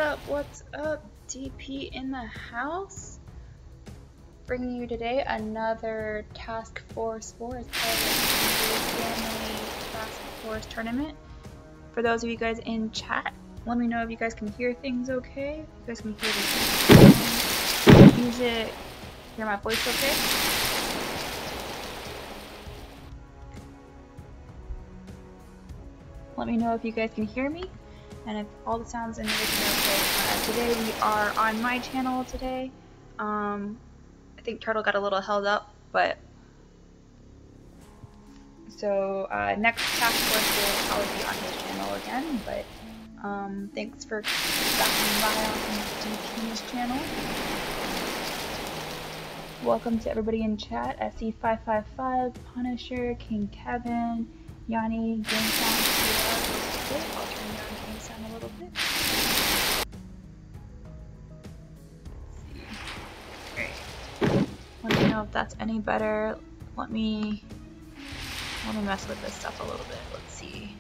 up? What's up? DP in the house? Bringing you today another Task Force War as part of the Family Task Force tournament. For those of you guys in chat, let me know if you guys can hear things okay. If you guys can hear the music, hear my voice okay? Let me know if you guys can hear me and if all the sounds and everything are okay. Today we are on my channel today. I think Turtle got a little held up, but so next Task Force will probably be on his channel again, but thanks for stopping by on DP's channel. Welcome to everybody in chat. SC555, Punisher, King Kevin, Yanni, Game Sound, I'll turn down Game Sound a little bit. Great. Let me know if that's any better. Let me mess with this stuff a little bit. Let's see.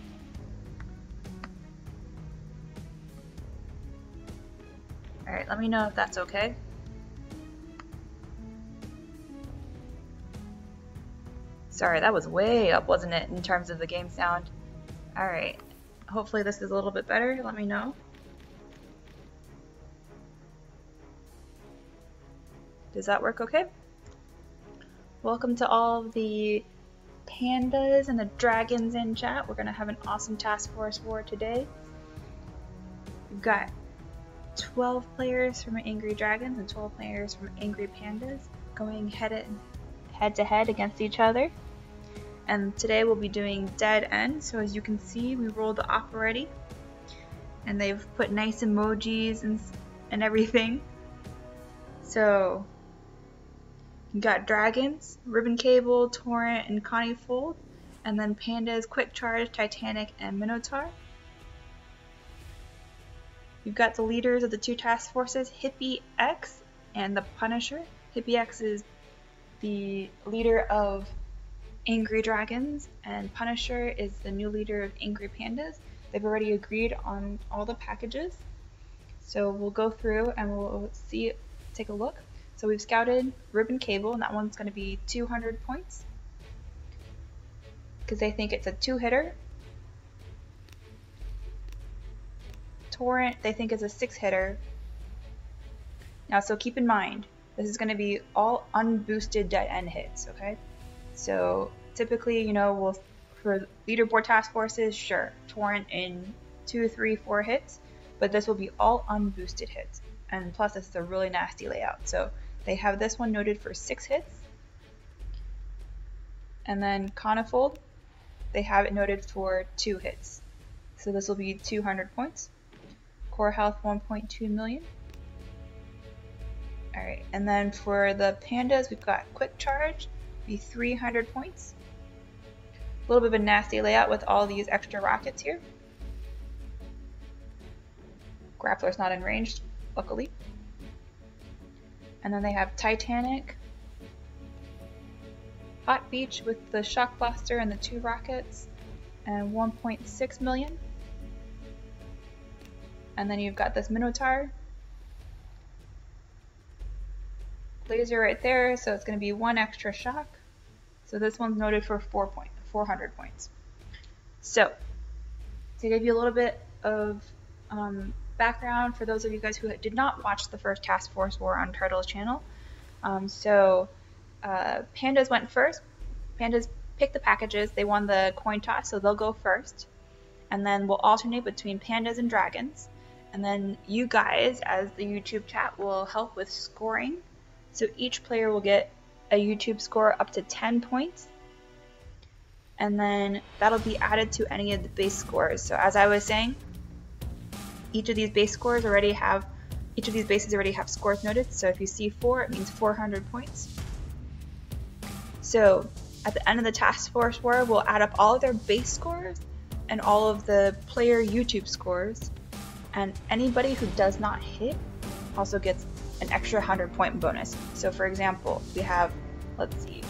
Alright, let me know if that's okay. Sorry, that was way up, wasn't it, in terms of the game sound? Alright, hopefully this is a little bit better. Let me know. Does that work okay? Welcome to all of the pandas and the dragons in chat. We're going to have an awesome Task Force War today. We've got 12 players from Angry Dragons and 12 players from Angry Pandas going head to head against each other. And today we'll be doing dead end. So as you can see, we rolled the op already, and they've put nice emojis and everything. So you got dragons, Ribbon Cable, Torrent, and Connie Fold, and then pandas, Quick Charge, Titanic, and Minotaur. You've got the leaders of the two task forces, Hippie X and the Punisher. Hippie X is the leader of Angry Dragons, and Punisher is the new leader of Angry Pandas. They've already agreed on all the packages, so we'll go through and we'll take a look. So we've scouted Ribbon Cable, and that one's going to be 200 points because they think it's a 2-hitter. Torrent, they think is a 6-hitter. Now, so keep in mind, this is going to be all unboosted dead end hits, okay? So typically, you know, for leaderboard task forces, sure, Torrent in 2, 3, 4 hits, but this will be all unboosted hits. And plus, this is a really nasty layout. So they have this one noted for 6 hits. And then Conifold, they have it noted for 2 hits. So this will be 200 points. Core health 1.2 million. Alright, and then for the pandas, we've got Quick Charge, be 300 points. A little bit of a nasty layout with all these extra rockets here. Grappler's not in range, luckily. And then they have Titanic, Hot Beach with the Shock Blaster and the 2 rockets, and 1.6 million. And then you've got this Minotaur. Laser right there, so it's going to be 1 extra shock. So this one's noted for 400 points. So, to give you a little bit of background for those of you guys who did not watch the first Task Force War on Turtle's channel. Pandas went first. Pandas picked the packages. They won the coin toss, so they'll go first. And then we'll alternate between pandas and dragons. And then you guys, as the YouTube chat, will help with scoring. So each player will get a YouTube score up to 10 points. And then that'll be added to any of the base scores. So as I was saying, each of these bases already have scores noted. So if you see 4, it means 400 points. So at the end of the Task Force War, we'll add up all of their base scores and all of the player YouTube scores. And anybody who does not hit also gets an extra 100-point bonus. So for example, we have, let's see,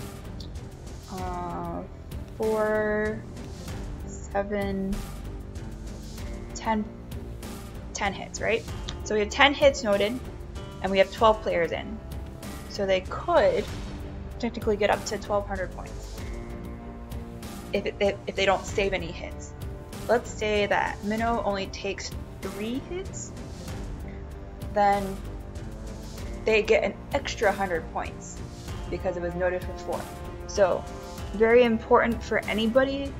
4, 7, 10 hits, right? So we have 10 hits noted, and we have 12 players in. So they could technically get up to 1,200 points if they don't save any hits. Let's say that Minnow only takes 3 hits, then they get an extra 100 points because it was noted for 4. So very important for anybody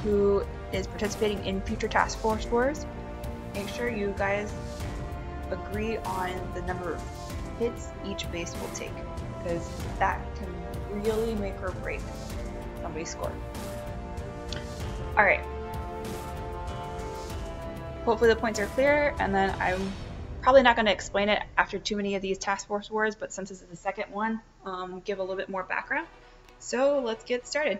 who is participating in future task force wars. Make sure you guys agree on the number of hits each base will take, because that can really make or break somebody's score. Alright. Hopefully the points are clear, and then I'm probably not going to explain it after too many of these task force wars, but since this is the second one, give a little bit more background. So let's get started.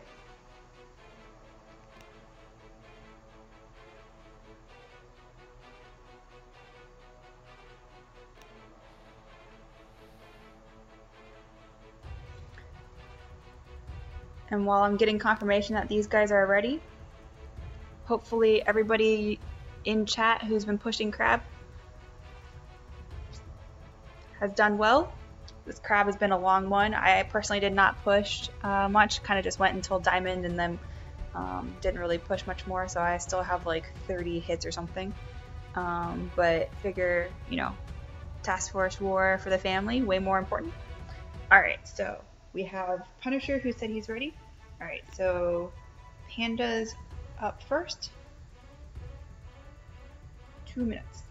And while I'm getting confirmation that these guys are ready, hopefully everybody in chat who's been pushing crab has done well. This crab has been a long one. I personally did not push much, kind of just went until diamond and then didn't really push much more, so I still have like 30 hits or something. But figure, you know, task force war for the family, way more important. Alright, so we have Punisher who said he's ready. Alright, so Panda's up first. 2 minutes.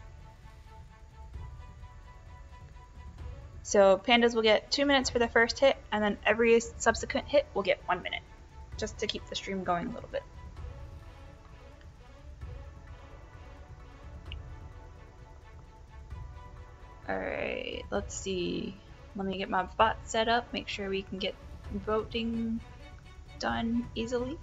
So Pandas will get 2 minutes for the first hit, and then every subsequent hit will get 1 minute, just to keep the stream going a little bit. Alright, let's see. Let me get my bot set up, make sure we can get voting done easily.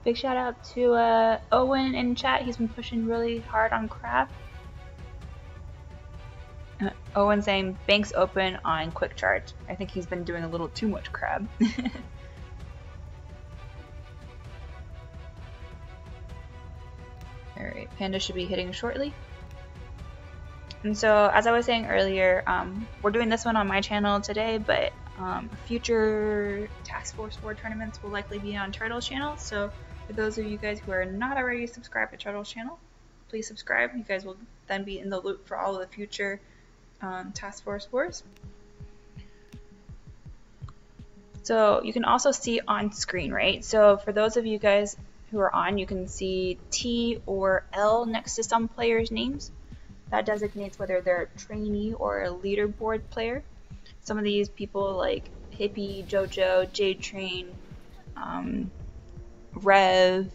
Big shout out to Owen in chat. He's been pushing really hard on crab. Owen saying banks open on quick charge. I think he's been doing a little too much crab. Alright, Panda should be hitting shortly. And so, as I was saying earlier, we're doing this one on my channel today, but future Task Force War tournaments will likely be on Turtle's channel. So for those of you guys who are not already subscribed to Turtle's channel, please subscribe. You guys will then be in the loop for all of the future Task Force Wars. So you can also see on screen, right? So for those of you guys who are on, you can see T or L next to some players' names. That designates whether they're a trainee or a leaderboard player. Some of these people like Hippie, JoJo, Jade Train, Rev,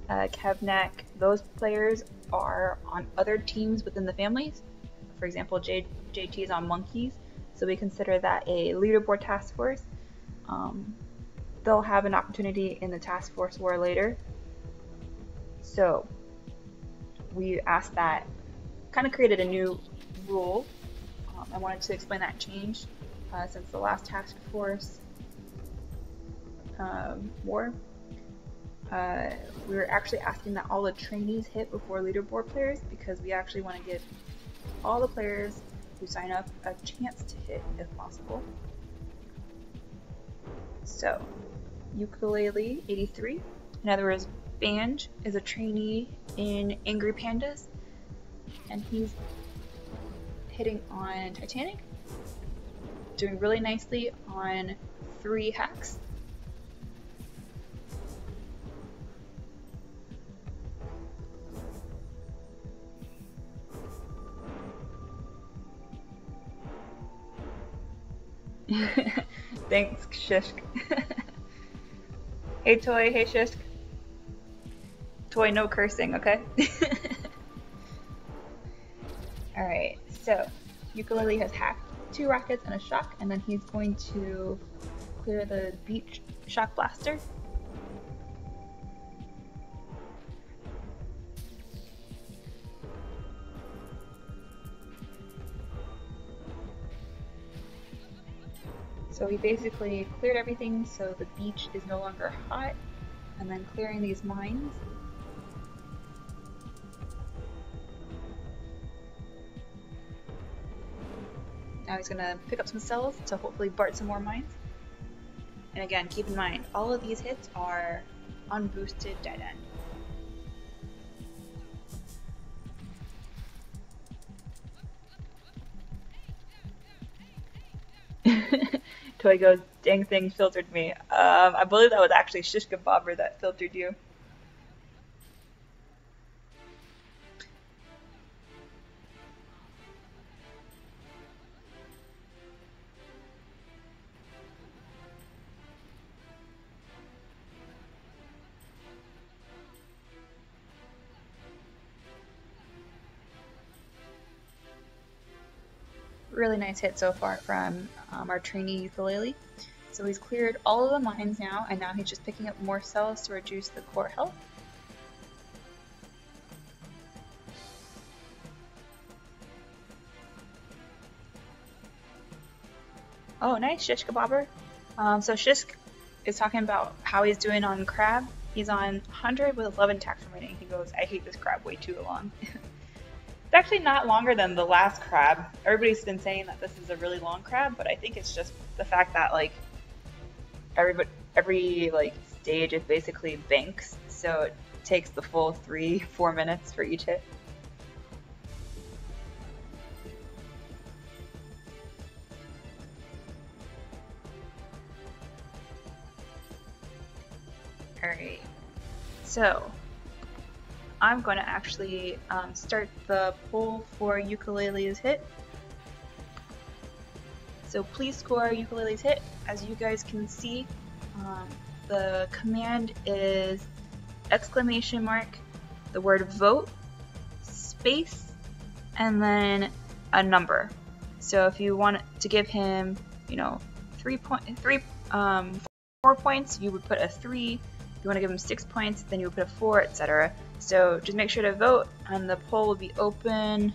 Kevnek, those players are on other teams within the families. For example, JT is on Monkeys, so we consider that a leaderboard task force. They'll have an opportunity in the task force war later. So we asked that, kind of created a new rule. I wanted to explain that change since the last task force war. We were actually asking that all the trainees hit before leaderboard players, because we actually want to give all the players who sign up a chance to hit if possible. So, Ukulele 83, in other words, Banj is a trainee in Angry Pandas, and he's hitting on Titanic, doing really nicely on 3 hacks. Thanks, Shishk. Hey Toy, hey Shishk. Toy, no cursing, okay? Alright, so Ukulele has hacked 2 rockets and a shock, and then he's going to clear the beach shock blaster. So we basically cleared everything so the beach is no longer hot, and then clearing these mines. Now he's gonna pick up some cells to hopefully BART some more mines. And again, keep in mind, all of these hits are unboosted dead end. Toy goes, dang thing filtered me. I believe that was actually Shishka Bobber that filtered you. Really nice hit so far from our trainee ukulele. So he's cleared all of the mines now, and now he's just picking up more cells to reduce the core health. Oh, nice, Shishka Bobber. So Shishk is talking about how he's doing on crab. He's on 100 with 11 tax remaining. He goes, I hate this crab way too long. It's actually not longer than the last crab. Everybody's been saying that this is a really long crab, but I think it's just the fact that like every like stage is basically banks, so it takes the full 3-4 minutes for each hit. Alright, so I'm going to actually start the poll for ukulele's hit. So please score ukulele's hit. As you guys can see, the command is exclamation mark, the word vote, space, and then a number. So if you want to give him, you know, 4 points, you would put a 3. If you want to give him 6 points, then you would put a 4, etc. So just make sure to vote, and the poll will be open.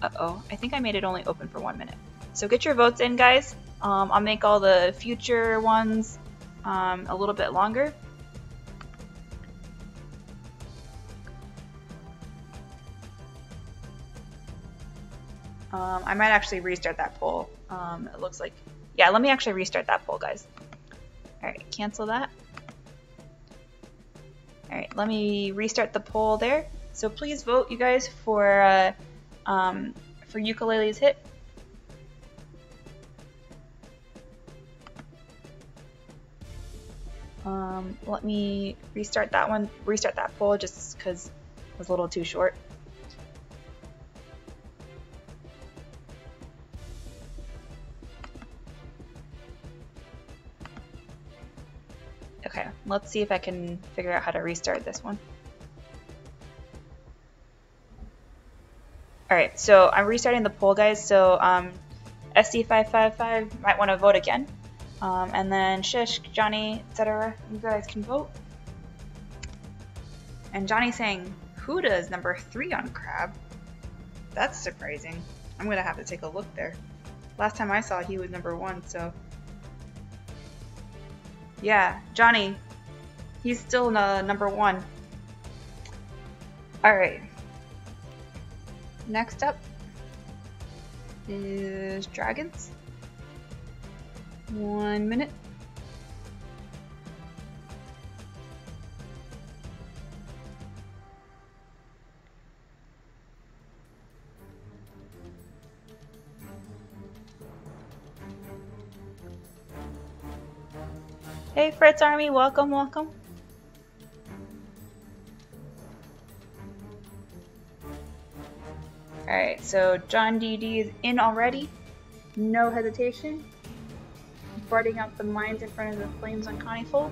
Uh-oh, I think I made it only open for 1 minute. So get your votes in, guys. I'll make all the future ones a little bit longer. I might actually restart that poll. It looks like, yeah, let me actually restart that poll, guys. Alright, cancel that. Alright, let me restart the poll there. So please vote, you guys, for ukulele's hit. Let me restart that poll just because it was a little too short. Okay, let's see if I can figure out how to restart this one. Alright, so I'm restarting the poll, guys, so SD555 might want to vote again. And then Shish, Johnny, etc., you guys can vote. And Johnny's saying, Huda is number 3 on crab. That's surprising. I'm going to have to take a look there. Last time I saw he was number 1, so... Yeah, Johnny, he's still number 1. Alright. Next up is dragons. 1 minute. Hey Fritz Army, welcome, welcome. Alright, so John DD is in already. No hesitation. Boarding up the mines in front of the flames on Conniefold.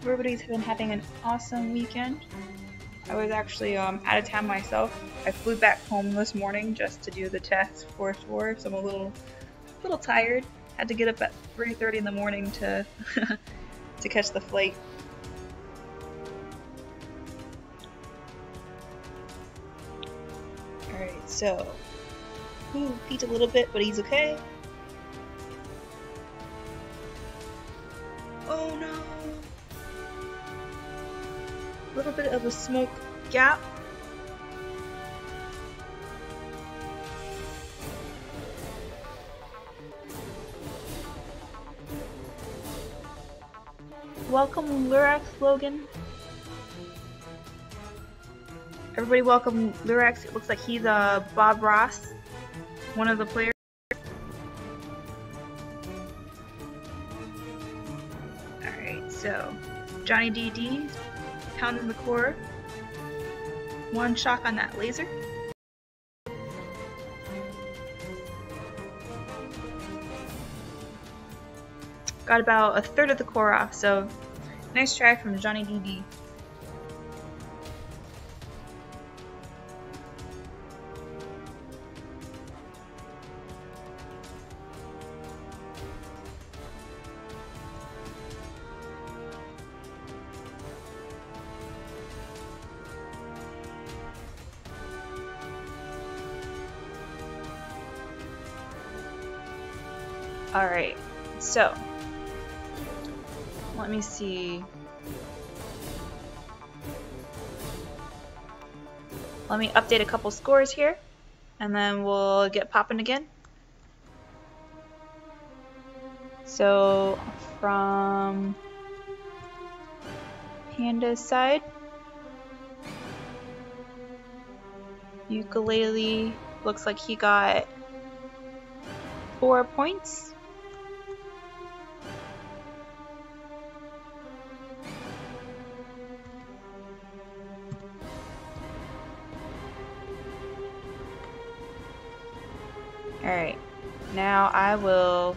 everybody's been having an awesome weekend. I was actually out of town myself. I flew back home this morning just to do the task force war, so I'm a little tired. Had to get up at 3:30 in the morning to to catch the flight. Alright, so peaked a little bit, but he's okay. Oh no! A little bit of a smoke gap. Welcome Lurex, Logan. Everybody welcome Lurex. It looks like he's Bob Ross, one of the players. Alright, so Johnny DD pounding the core. One shock on that laser. Got about a third of the core off, so nice try from Johnny DD. Alright, so let me see. Let me update a couple scores here, and then we'll get popping again. So, from Panda's side, Ukulele looks like he got 4 points. Alright, now I will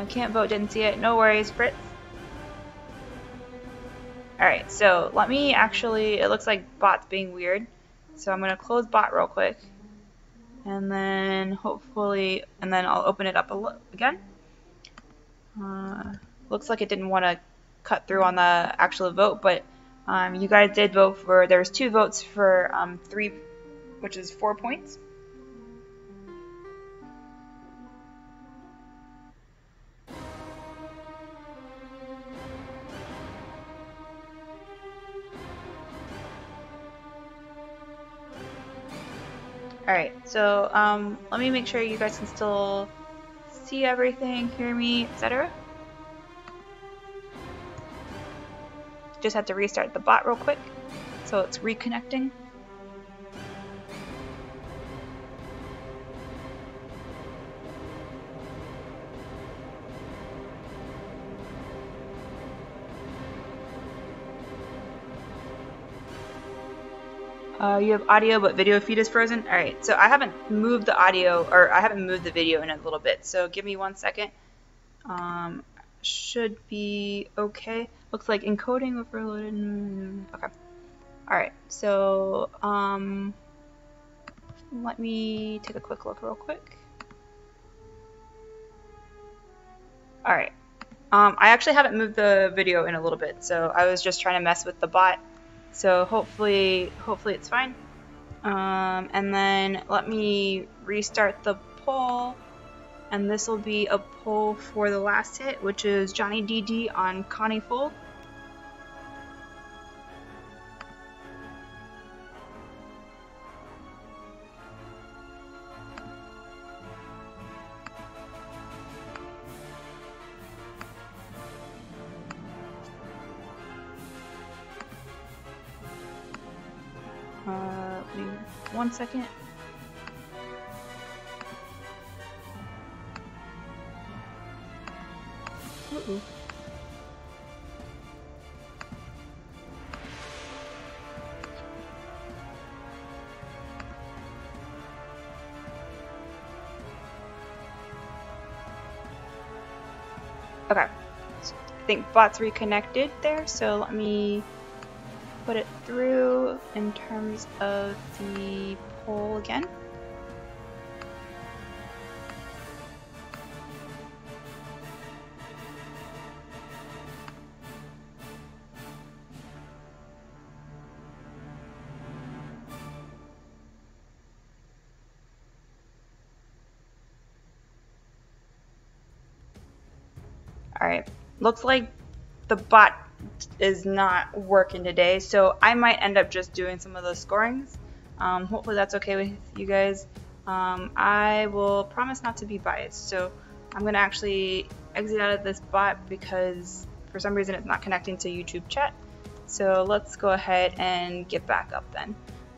can't vote, didn't see it. No worries, Fritz. Alright, so let me actually, it looks like bot's being weird. So I'm going to close bot real quick. And then hopefully, and then I'll open it up again. Looks like it didn't want to cut through on the actual vote, but you guys did vote for, there was 2 votes for 3, which is 4 points. Alright, so let me make sure you guys can still see everything, hear me, etc. Just have to restart the bot real quick, so it's reconnecting. You have audio, but video feed is frozen. Alright, so I haven't moved the audio, or I haven't moved the video in a little bit, so give me 1 second. Should be okay. Looks like encoding overloaded. Okay. Alright, so let me take a quick look real quick. Alright. I actually haven't moved the video in a little bit, so I was just trying to mess with the bot. So hopefully it's fine. And then let me restart the poll, and this will be a poll for the last hit, which is Johnny DD on Connie Fold. Give me 1 second. Uh-oh. Okay, so I think bot's reconnected there, so let me put it through in terms of the poll again. Alright, looks like the bot is not working today, so I might end up just doing some of the scorings. Hopefully that's okay with you guys. I will promise not to be biased, so I'm going to actually exit out of this bot because for some reason it's not connecting to YouTube chat. So let's go ahead and get back up then.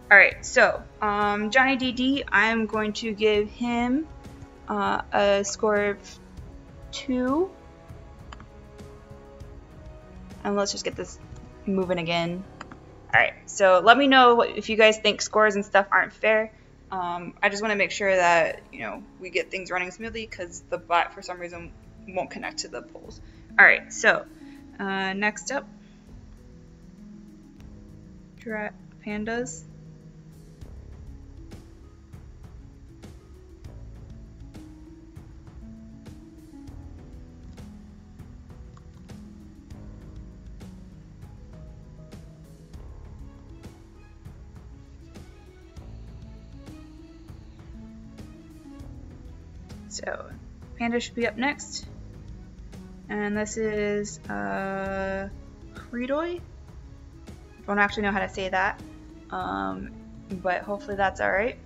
Alright, so Johnny DD, I'm going to give him a score of 2. And let's just get this moving again. Alright, so let me know if you guys think scores and stuff aren't fair. I just want to make sure that, you know, we get things running smoothly because the bot for some reason won't connect to the polls. Alright, so next up, Pandas. So, Panda should be up next. And this is Hridoi. I don't actually know how to say that. But hopefully that's alright.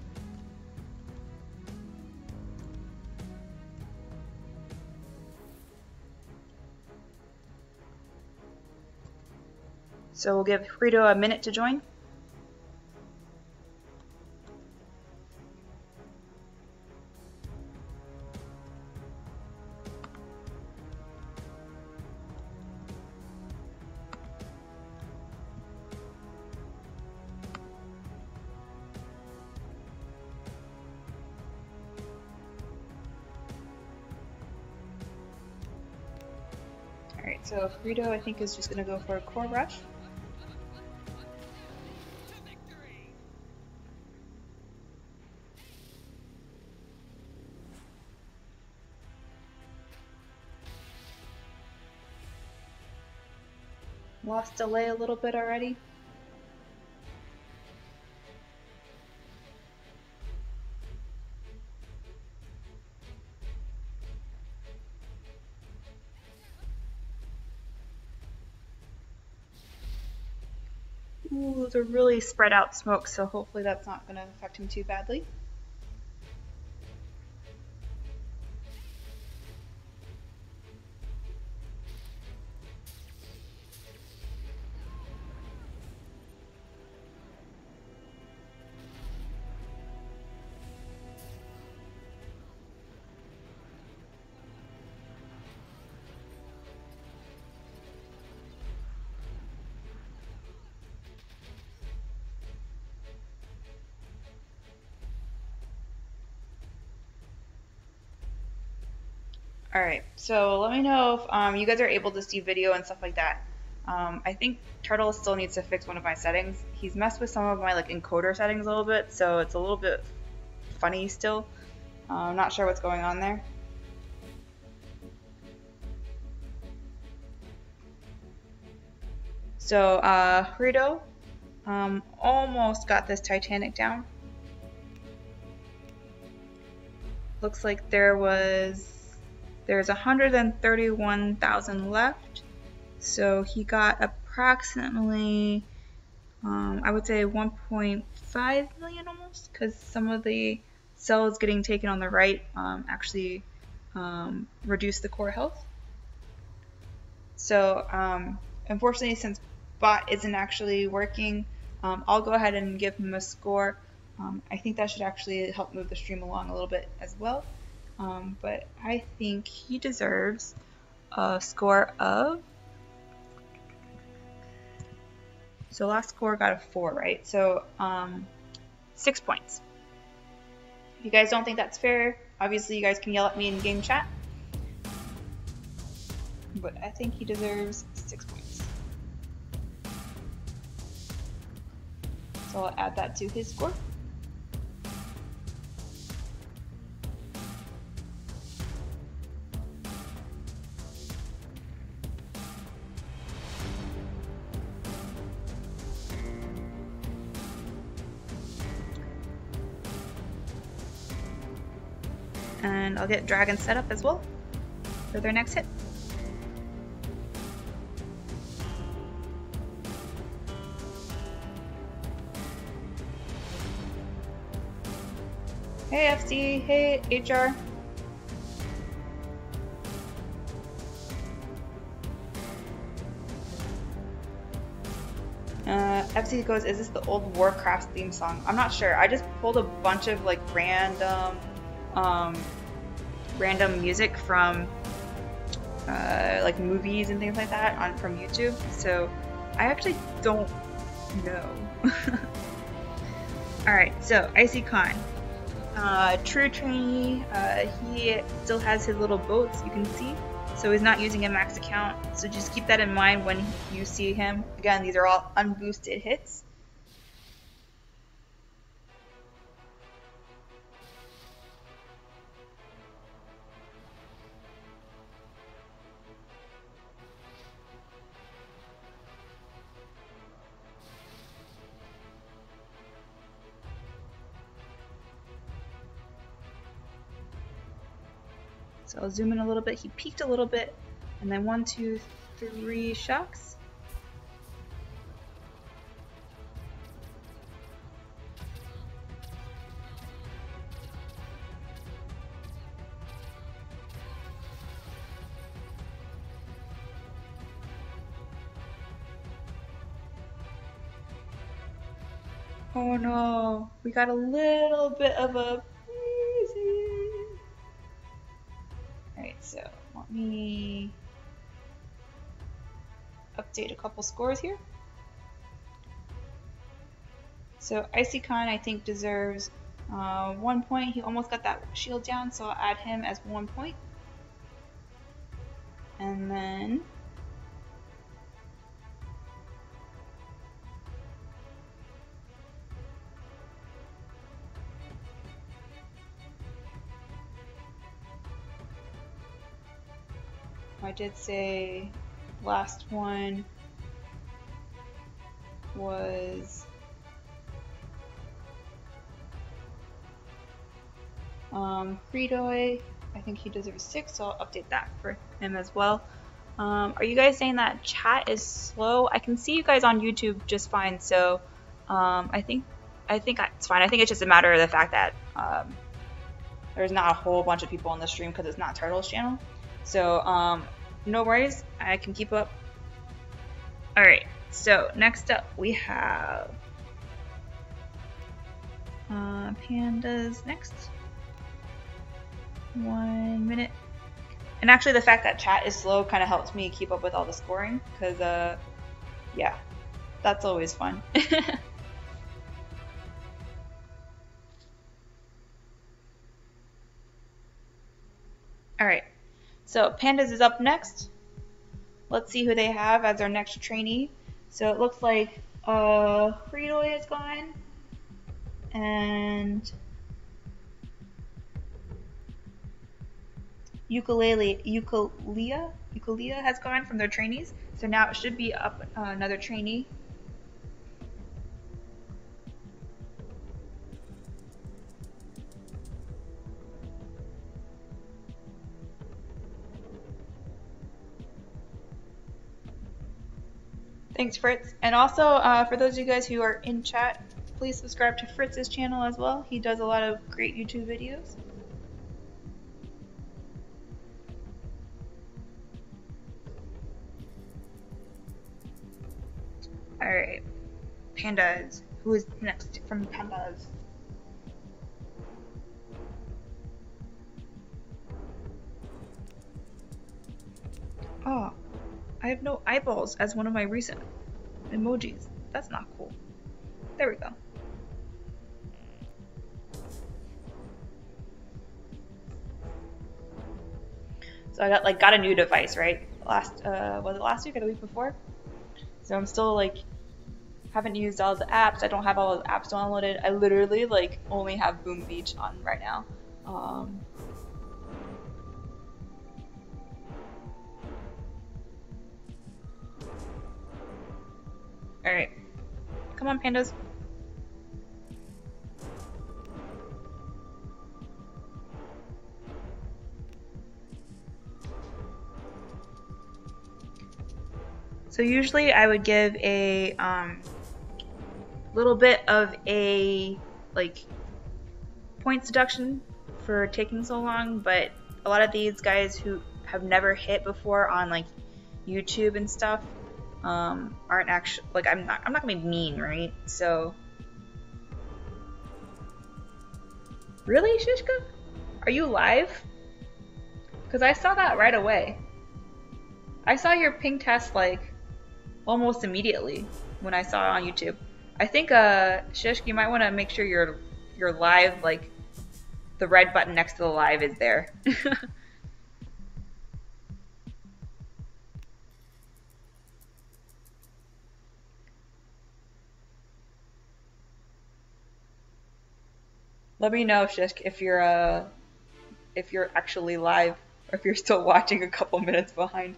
So we'll give Hridoi a minute to join. Alright, so Hridoi I think is just going to go for a core rush. Lost delay a little bit already. Ooh, those are really spread out smoke, so hopefully that's not going to affect him too badly. Alright, so let me know if you guys are able to see video and stuff like that. I think Turtle still needs to fix one of my settings. He's messed with some of my like encoder settings a little bit, so it's a little bit funny still. I'm not sure what's going on there. So Hridoi almost got this Titanic down. Looks like there's 131,000 left, so he got approximately I would say 1.5 million almost, because some of the cells getting taken on the right actually reduce the core health. So unfortunately, since bot isn't actually working, I'll go ahead and give him a score. I think that should actually help move the stream along a little bit as well. But I think he deserves a score of, so last score got a 4, right? So 6 points. If you guys don't think that's fair, obviously you guys can yell at me in game chat. but I think he deserves 6 points. So I'll add that to his score. And I'll get Dragon set up as well for their next hit. Hey FC, hey HR. FC goes, is this the old Warcraft theme song? I'm not sure. I just pulled a bunch of like random music from like movies and things like that from YouTube. So I actually don't know. Alright, so Icy Khan. True trainee, he still has his little boats, you can see, so he's not using a max account, so just keep that in mind when you see him. Again, these are all unboosted hits. So I'll zoom in a little bit. He peaked a little bit, and then 1, 2, 3 shocks. Oh no, we got a little bit of a Alright, so let me update a couple scores here. So Icy Khan, I think, deserves 1 point. He almost got that shield down, so I'll add him as 1 point. And then I did say last one was Freedoy. I think he deserves 6, so I'll update that for him as well. Are you guys saying that chat is slow? I can see you guys on YouTube just fine, so I think it's fine. I think it's just a matter of the fact that there's not a whole bunch of people on the stream because it's not Turtle's channel. So no worries, I can keep up. Alright, so next up we have Pandas next. 1 minute. And actually the fact that chat is slow kind of helps me keep up with all the scoring, because yeah, that's always fun. Alright, so Pandas is up next. Let's see who they have as our next trainee. So it looks like Freedoy is gone, and Ukulea has gone from their trainees. So now it should be up another trainee. Thanks, Fritz. And also, for those of you guys who are in chat, please subscribe to Fritz's channel as well. He does a lot of great YouTube videos. Alright, Pandas. Who is next from Pandas? Oh, I have no eyeballs as one of my recent emojis. That's not cool. There we go. So I got a new device, right? was it last week or the week before? So I'm still like, haven't used all the apps. I don't have all the apps downloaded. I literally like only have Boom Beach on right now. Alright. Come on, pandas. So usually I would give a little bit of a like points deduction for taking so long, but a lot of these guys who have never hit before on like YouTube and stuff aren't actually like I'm not gonna be mean, right? So really, Shishka? Are you live? Because I saw that right away. I saw your ping test like almost immediately when I saw it on YouTube. I think Shishka, you might want to make sure you're live, like the red button next to the live is there. Let me know, Shishk, if you're actually live or if you're still watching a couple minutes behind.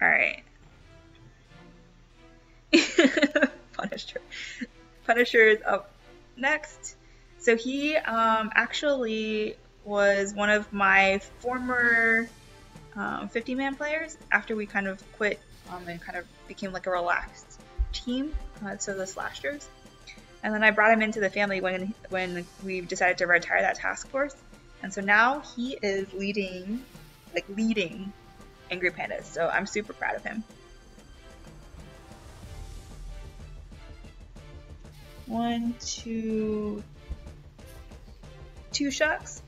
All right. Punisher. Punisher is up next. So he actually was one of my former 50-man players after we kind of quit and kind of became like a relaxed team. So the slashers. And then I brought him into the family when we decided to retire that task force. And so now he is leading Angry Pandas. So I'm super proud of him. 1, 2, 2 shucks.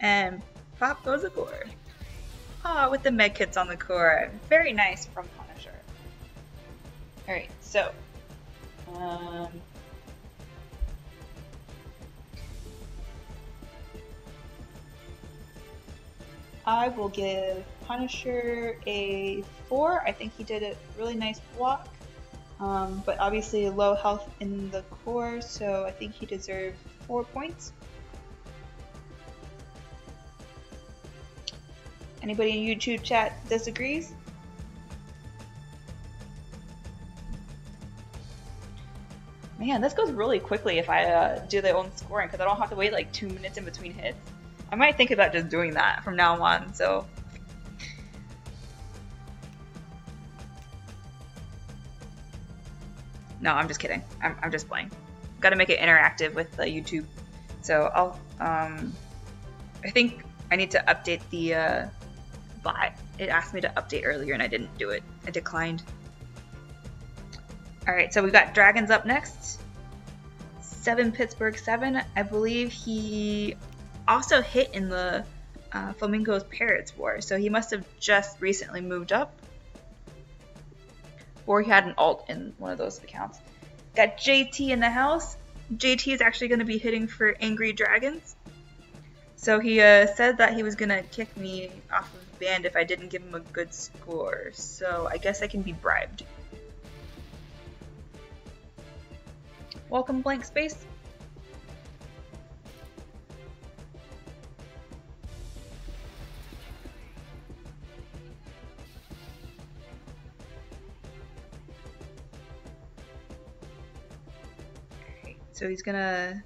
And pop goes the core. Ah, with the med kits on the core. Very nice from Punisher. Alright, so I will give Punisher a 4. I think he did a really nice block, but obviously low health in the core, so I think he deserves 4 points. Anybody in YouTube chat disagrees? Man, this goes really quickly if I do the own scoring because I don't have to wait like 2 minutes in between hits. I might think about just doing that from now on, so. No, I'm just kidding. I'm just playing. Gotta make it interactive with the YouTube. So I'll, I think I need to update the bot. It asked me to update earlier and I didn't do it. I declined. Alright, so we've got Dragons up next. 7 Pittsburgh 7. I believe he also hit in the Flamingos Parrots War, so he must have just recently moved up. Or he had an alt in one of those accounts. Got JT in the house. JT is actually going to be hitting for Angry Dragons. So he said that he was going to kick me off of the band if I didn't give him a good score. So I guess I can be bribed. Welcome, blank space. Okay, so he's gonna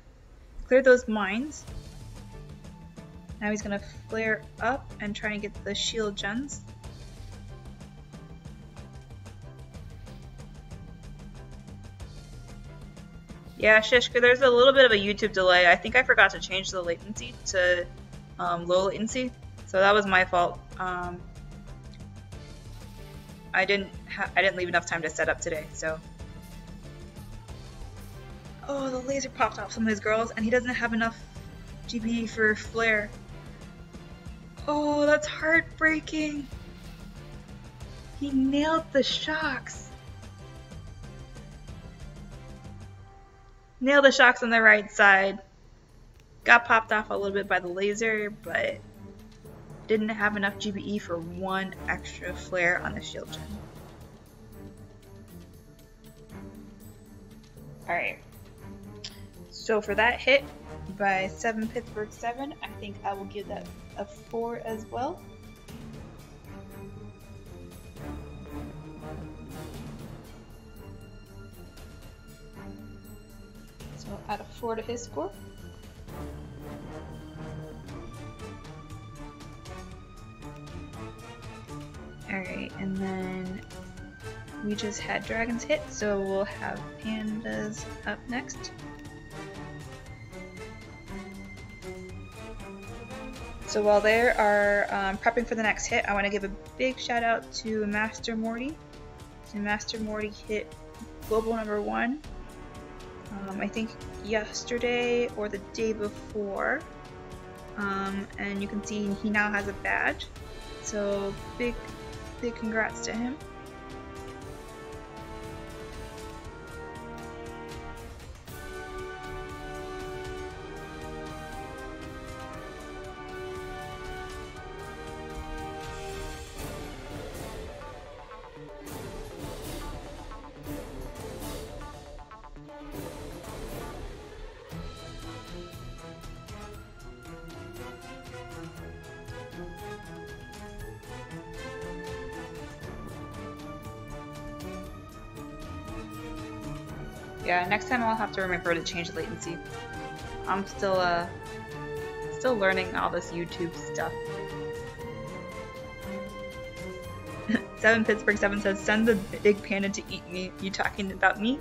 clear those mines. Now he's gonna flare up and try and get the shield gens. Yeah, Shishka, there's a little bit of a YouTube delay. I think I forgot to change the latency to low latency, so that was my fault. I didn't leave enough time to set up today, so. Oh, the laser popped off some of his girls, and he doesn't have enough GP for flare. Oh, that's heartbreaking. He nailed the shocks. Nailed the shocks on the right side. Got popped off a little bit by the laser, but Didn't have enough GBE for one extra flare on the shield gen. Alright. So for that hit by 7 Pittsburgh 7, I think I will give that a 4 as well. So I'll add a 4 to his score. Alright, and then we just had dragons hit, so we'll have pandas up next. So while they are prepping for the next hit, I want to give a big shout out to Master Morty. So Master Morty hit global number 1, I think yesterday or the day before, and you can see he now has a badge. So big congrats to him. Yeah, next time I'll have to remember to change the latency. I'm still learning all this YouTube stuff. 7 Pittsburgh 7 says, "Send the big panda to eat me." You talking about me?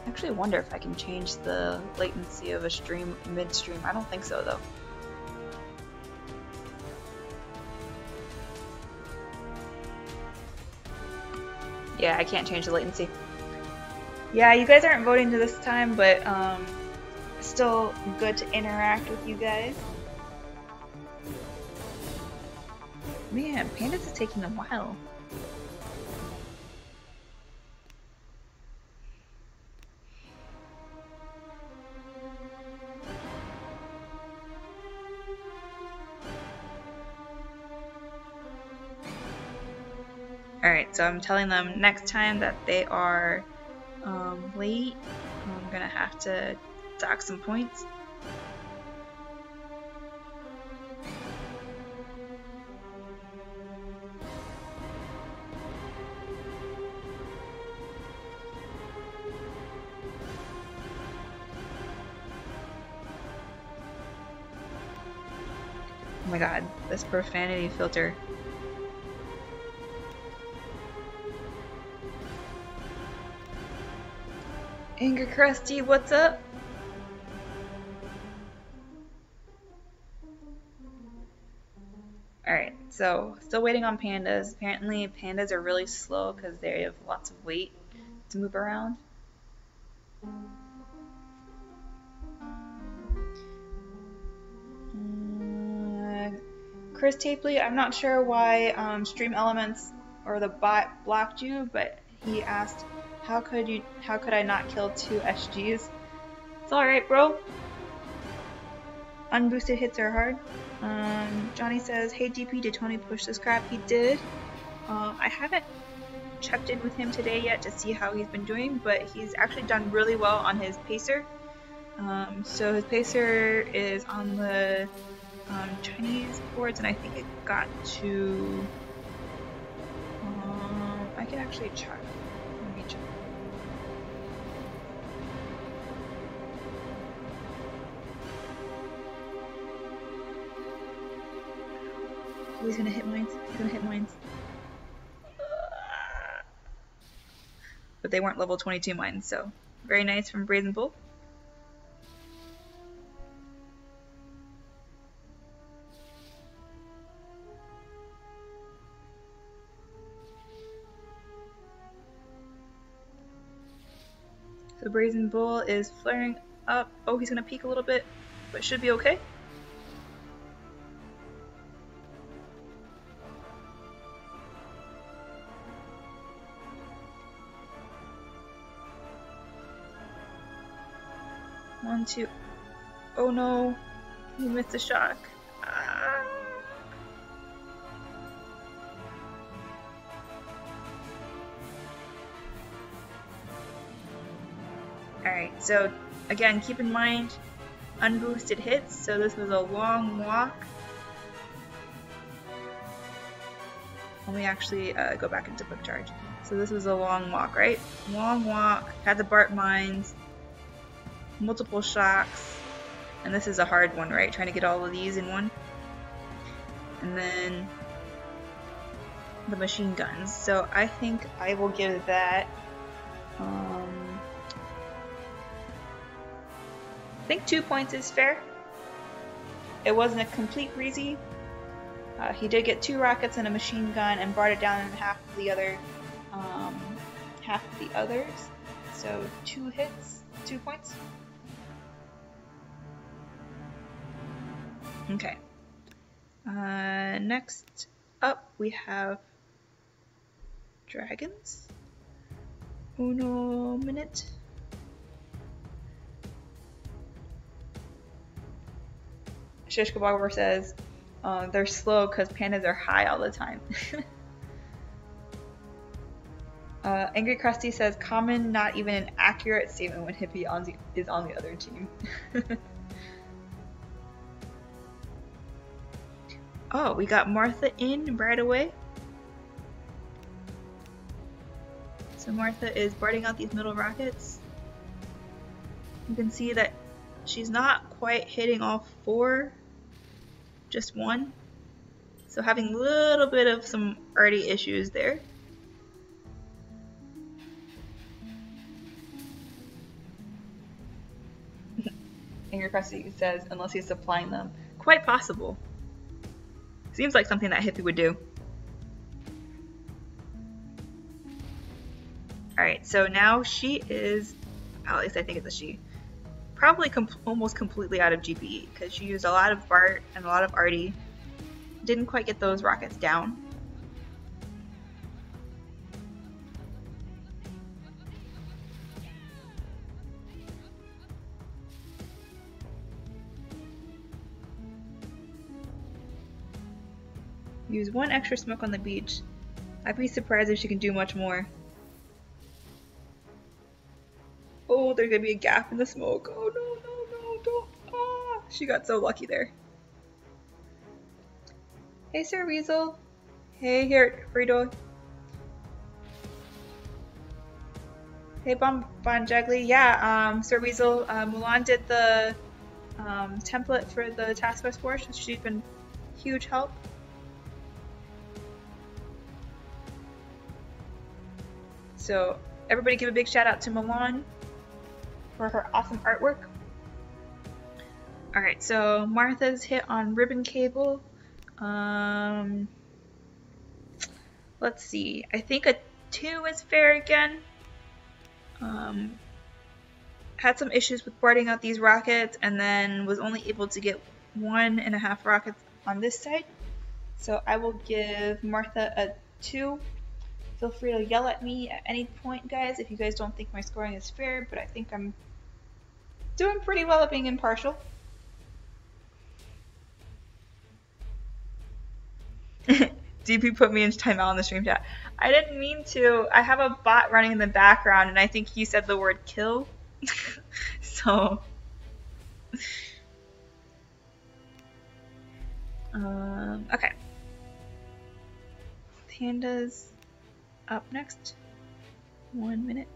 I actually wonder if I can change the latency of a stream midstream. I don't think so though. Yeah, I can't change the latency. Yeah, you guys aren't voting to this time, but still good to interact with you guys. Man, Pandas is taking a while. Alright, so I'm telling them next time that they are late, I'm gonna have to dock some points. Oh my god, this profanity filter. Angry Krusty, what's up? Alright, so still waiting on pandas. Apparently pandas are really slow because they have lots of weight to move around. Chris Tapley, I'm not sure why Stream Elements or the bot blocked you, but he asked, how could I not kill 2 SGs? It's alright, bro. Unboosted hits are hard. Johnny says, "Hey GP, did Tony push the scrap?" He did. I haven't checked in with him today yet to see how he's been doing, but he's actually done really well on his pacer. So his pacer is on the Chinese boards, and I think it got to... I can actually check. Let me check. Oh, he's gonna hit mines. He's gonna hit mines. But they weren't level 22 mines, so very nice from Brazen Bull. So Brazen Bull is flaring up. Oh, he's gonna peek a little bit, but should be okay. 1, 2. Oh no, you missed a shock. Alright, so again, keep in mind unboosted hits, so this was a long walk. Let me actually go back into quick charge. So this was a long walk, right? Long walk, had the Bart mines, multiple shocks, and this is a hard one, right? Trying to get all of these in one. And then the machine guns. So I think I will give that I think 2 points is fair. It wasn't a complete breezy. He did get 2 rockets and a machine gun and brought it down in half of the others. So 2 hits, 2 points. Okay. Next up we have dragons. Uno minute. Shish Kebab says they're slow because pandas are high all the time. Angry Krusty says common, not even an accurate statement when Hippie is on the other team. Oh, we got Martha in right away. So Martha is biting out these middle rockets. You can see that she's not quite hitting all 4, just 1. So having a little bit of some arty issues there. Angry Krusty says, unless he's supplying them. Quite possible. Seems like something that Hippie would do. Alright, so now she is, at least I think it's a she, probably almost completely out of GPE because she used a lot of Bart and a lot of Artie. Didn't quite get those rockets down. Use 1 extra smoke on the beach. I'd be surprised if she can do much more. Oh, there's gonna be a gap in the smoke. Oh no, don't. Ah, she got so lucky there. Hey, Sir Weasel. Hey, here, Frito. Hey, Bon Juggly. Yeah, Sir Weasel. Mulan did the template for the task force for us. She's been huge help. So everybody give a big shout out to Mulan for her awesome artwork. Alright, so Martha's hit on ribbon cable. Let's see. I think a 2 is fair again. Had some issues with boarding out these rockets and then was only able to get 1.5 rockets on this side. So I will give Martha a 2. Feel free to yell at me at any point, guys, if you guys don't think my scoring is fair, but I think I'm doing pretty well at being impartial. DP put me in timeout on the stream chat. I didn't mean to. I have a bot running in the background, and I think he said the word kill. So... okay. Pandas up next. 1 minute.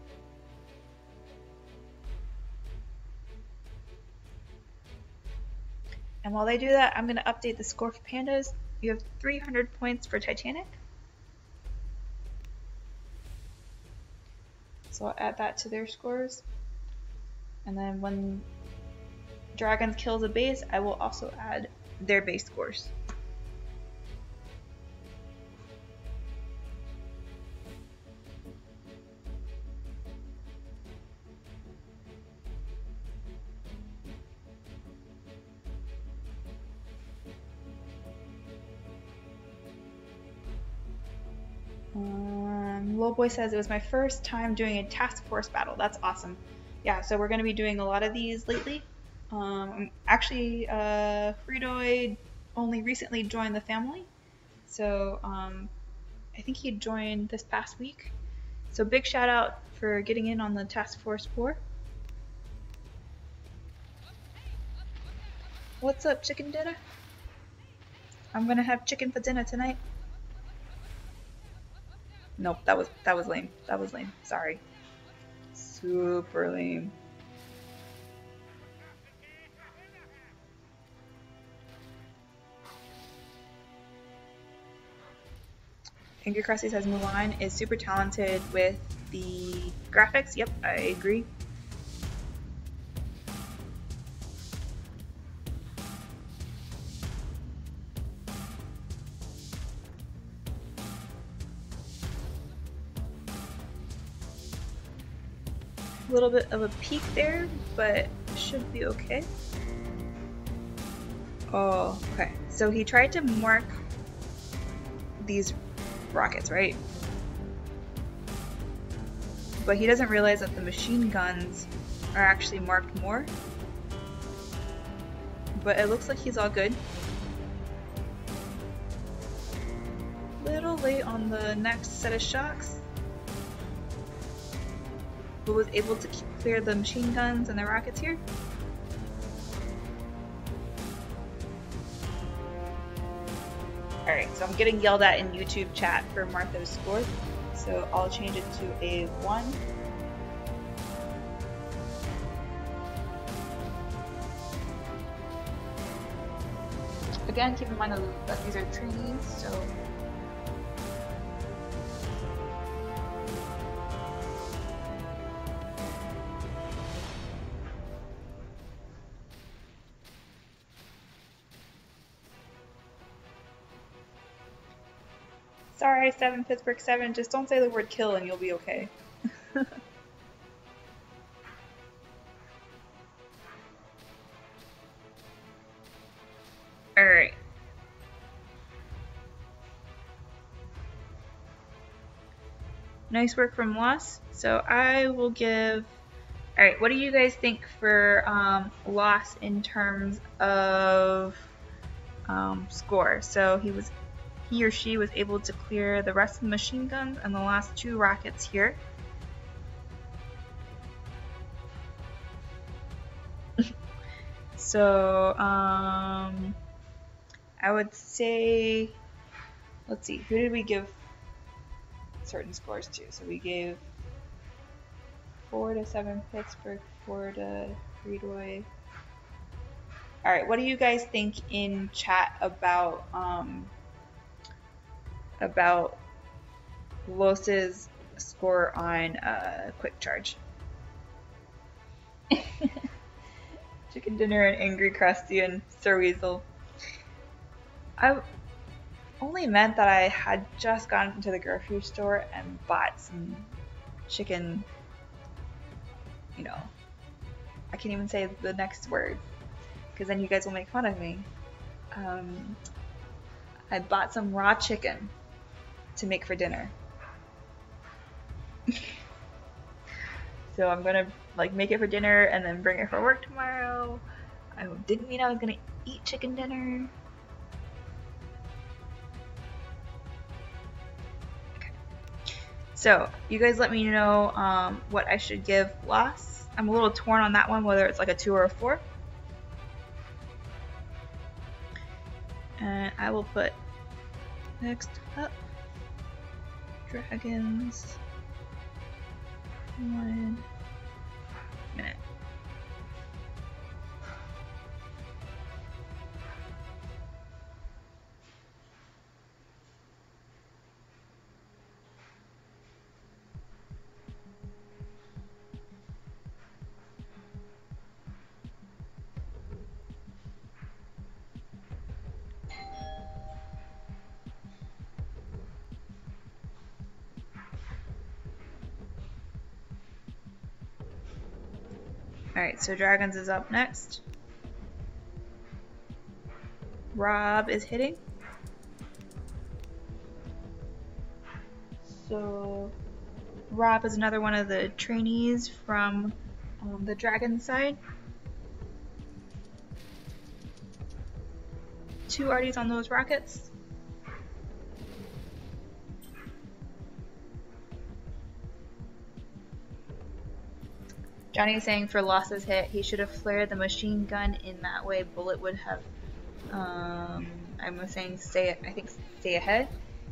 And while they do that, I'm going to update the score for Pandas. You have 300 points for Titanic. So I'll add that to their scores. And then when Dragons kills a base, I will also add their base scores. Lowboy says it was my first time doing a task force battle. That's awesome. yeah, so we're going to be doing a lot of these lately. Actually, Fredoid only recently joined the family, so I think he joined this past week. So big shout out for getting in on the Task Force 4. What's up, chicken dinner? I'm gonna have chicken for dinner tonight. Nope, that was lame. That was lame. Sorry. Super lame. Angry Krusty says Mulan is super talented with the graphics. Yep, I agree. A little bit of a peak there, but should be okay. Oh, okay. So he tried to mark these rockets, right? But he doesn't realize that the machine guns are actually marked more. But it looks like he's all good. Little late on the next set of shocks, but was able to clear the machine guns and the rockets here. Alright, so I'm getting yelled at in YouTube chat for Martha's score, so I'll change it to a 1. Again, keep in mind that these are trainees, so sorry, 7 Pittsburgh 7, just don't say the word kill and you'll be okay. Alright. Nice work from Loss. So I will give... Alright, what do you guys think for Loss in terms of score? So he or she was able to clear the rest of the machine guns and the last 2 rockets here. So I would say, let's see, who did we give certain scores to? So we gave 4 to 7 Pittsburgh, 4 to Fredoy. Alright, what do you guys think in chat about Los's score on Quick Charge? Chicken dinner and Angry Krusty and Sir Weasel. I only meant that I had just gone into the grocery store and bought some chicken, you know, I can't even say the next word because then you guys will make fun of me. I bought some raw chicken to make for dinner. So I'm gonna make it for dinner and then bring it for work tomorrow. I didn't mean I was gonna eat chicken dinner. Okay. So you guys let me know what I should give Loss. I'm a little torn on that one, whether it's like a 2 or a 4. And I will put next up Dragons. 1 minute. Alright, so Dragons is up next. Rob is hitting. So Rob is another one of the trainees from on the dragon side. 2 arties on those rockets. Johnny is saying for losses hit, he should have flared the machine gun. In that way, bullet would have. I'm saying stay ahead.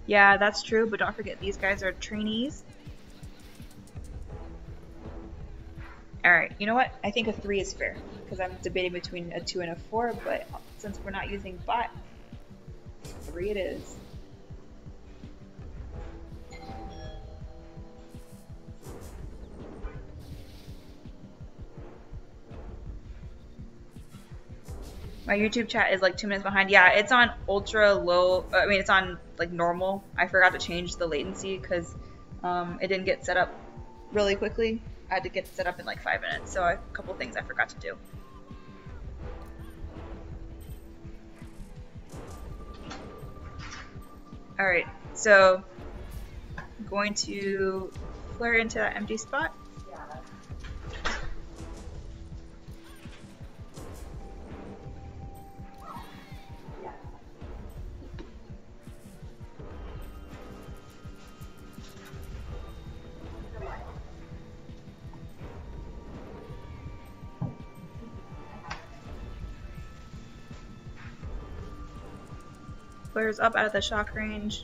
Yeah, that's true, but don't forget these guys are trainees. Alright, you know what? I think a 3 is fair, because I'm debating between a 2 and a 4, but since we're not using bot, 3 it is. My YouTube chat is like 2 minutes behind. Yeah, it's on ultra low. I mean, it's on like normal. I forgot to change the latency because it didn't get set up really quickly. I had to get set up in like 5 minutes. So a couple things I forgot to do. All right, so I'm going to flare into that empty spot. Flares up out of the shock range.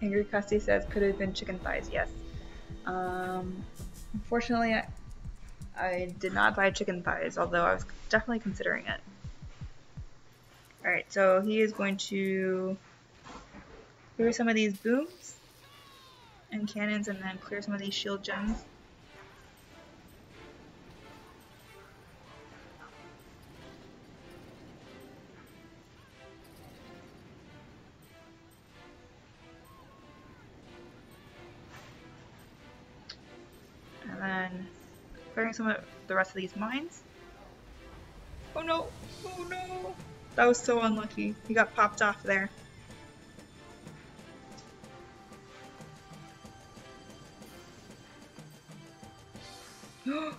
Angry Custy says could have been chicken thighs. Yes. Unfortunately, I did not buy chicken thighs, although I was definitely considering it. Alright, so he is going to clear some of these booms and cannons and then clear some of these shield gems. And then clearing some of the rest of these mines. Oh no! Oh no! That was so unlucky. He got popped off there. Oh.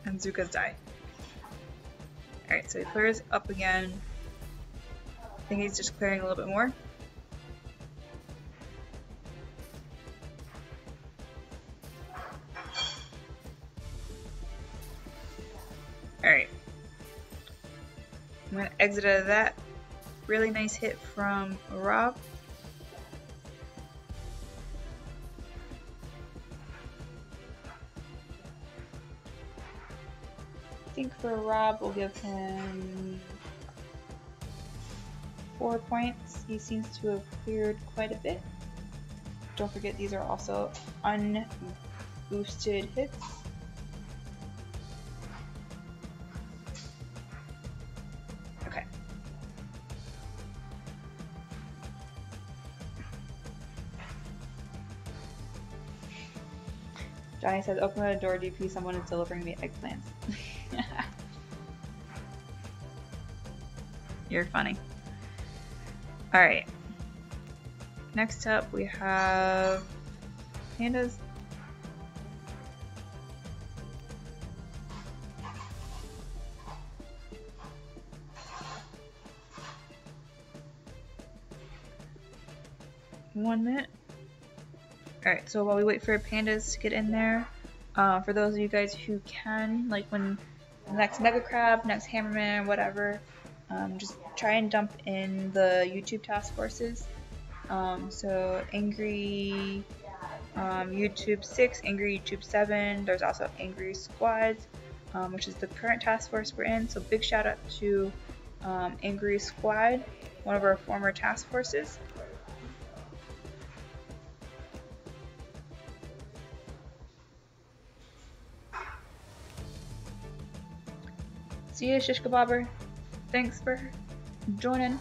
And Zuka's died. Alright, so he clears up again. I think he's just clearing a little bit more. Alright. I'm going to exit out of that. Really nice hit from Rob. I think for Rob, we'll give him 4 points. He seems to have cleared quite a bit. Don't forget these are also unboosted hits. Okay. Johnny says, open the door, DP, someone is delivering me eggplants. You're funny. Alright. Next up we have pandas. One minute. Alright, so while we wait for pandas to get in there, for those of you guys who can, like when the next Mega Crab, next Hammerman, whatever, just try and dump in the YouTube task forces. So Angry YouTube 6, Angry YouTube 7, there's also Angry Squads, which is the current task force we're in. So big shout out to Angry Squad, one of our former task forces. See you, Shish Kebabber. Thanks for join in.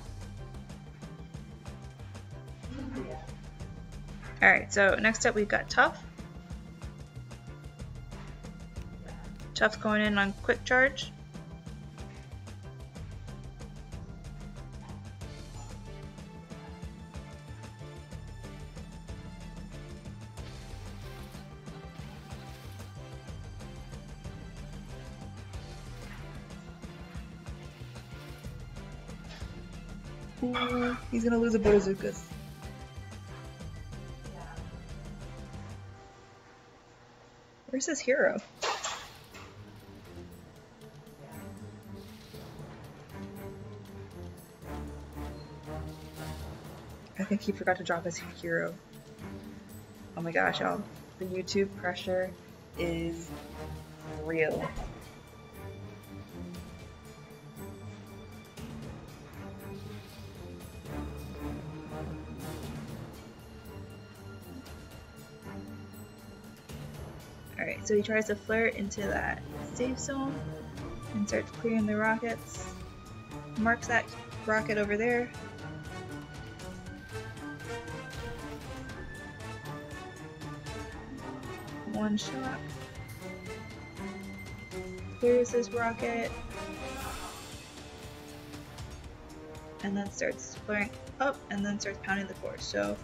Alright, so next up we've got Tough. Tough's going in on quick charge. Ooh, he's gonna lose a Botozukas. Where's his hero? I think he forgot to drop his hero. Oh my gosh, y'all. The YouTube pressure is real. Alright, so he tries to flare into that safe zone and starts clearing the rockets. Marks that rocket over there. One shot. Clears this rocket. And then starts flaring up and then starts pounding the core. So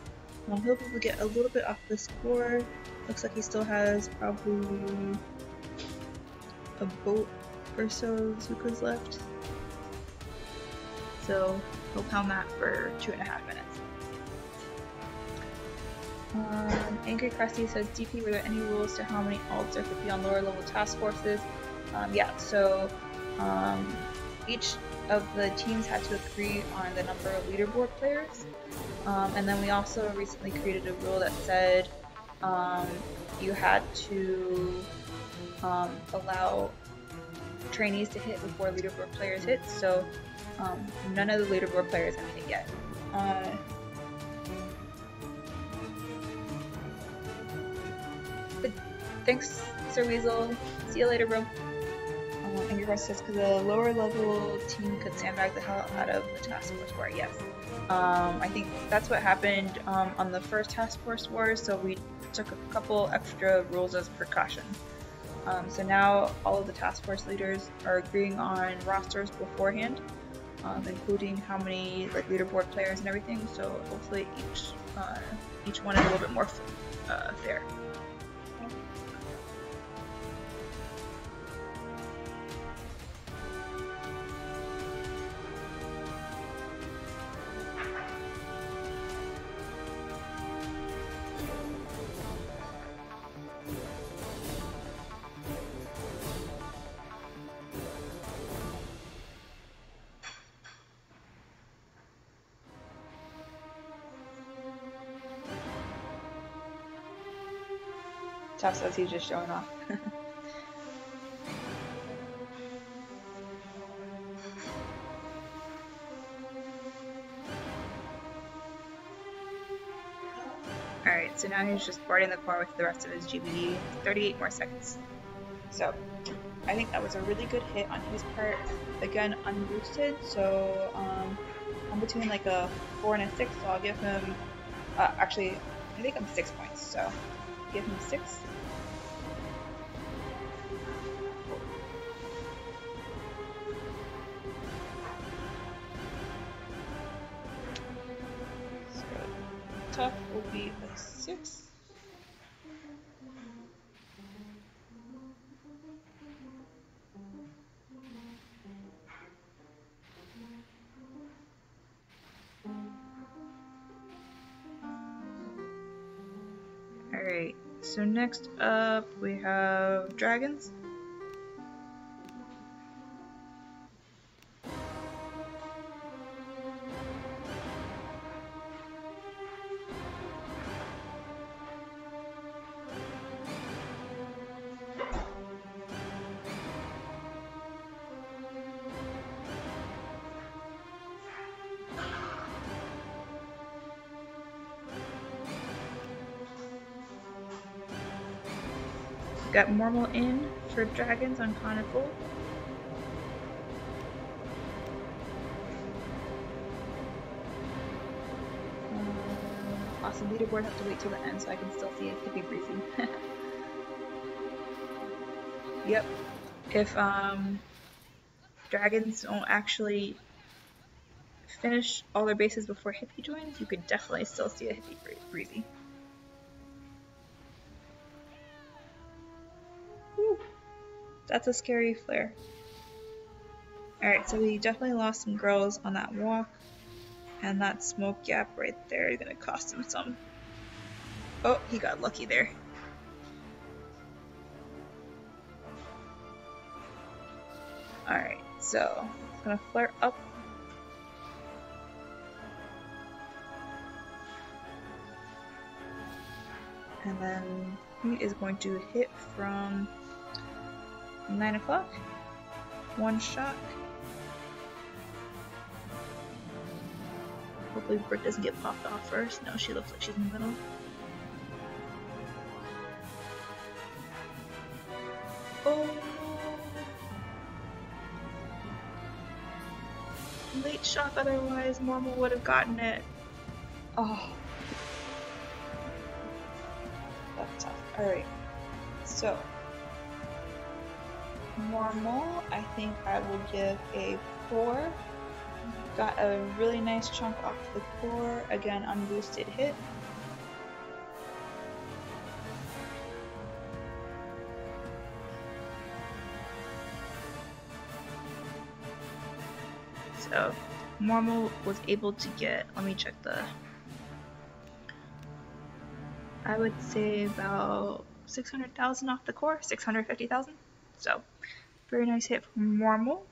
he'll probably get a little bit off the score. Looks like he still has probably a boat or so Zukas left. So he'll pound that for 2.5 minutes. Angry Krusty says, DP, were there any rules to how many alts there could be on lower level task forces? Yeah, so each of the teams had to agree on the number of leaderboard players. And then we also recently created a rule that said you had to allow trainees to hit before leaderboard players hit, so none of the leaderboard players have hit yet. But thanks, Sir Weasel. See you later, bro. Angry Pandas says, because a lower level team could sandbag the hell out of the task force war. Yes. I think that's what happened on the first task force war, so we took a couple extra rules as precaution. So now all of the task force leaders are agreeing on rosters beforehand, including how many like leaderboard players and everything. So hopefully each one is a little bit more fair. Tough says he's just showing off. Alright, so now he's just boarding the core with the rest of his GBD. 38 more seconds. So, I think that was a really good hit on his part. Again, unboosted, so I'm between like a 4 and a 6, so I'll give him, actually, I think I'm 6 points, so give him 6. So, Tough will be a 6. Alright, so next up we have dragons. Got Mormal in for dragons on Conical. Awesome, leaderboard, have to wait till the end so I can still see a hippie briefing. Yep. If dragons don't actually finish all their bases before hippie joins, you could definitely still see a hippie briefing. Woo. That's a scary flare. Alright, so we definitely lost some girls on that walk. And that smoke gap right there is gonna cost him some. Oh, he got lucky there. Alright, so I'm gonna flare up. And then he is going to hit from 9 o'clock. One shot. Hopefully Britt doesn't get popped off first. No, she looks like she's in the middle. Oh no! Late shot, otherwise Mormon would have gotten it. Oh. That's tough. Alright. So. Normal, I think I will give a 4. Got a really nice chunk off the core, again unboosted hit. So Normal was able to get, let me check the, I would say about 600,000 off the core, 650,000. So very nice hit from Normal.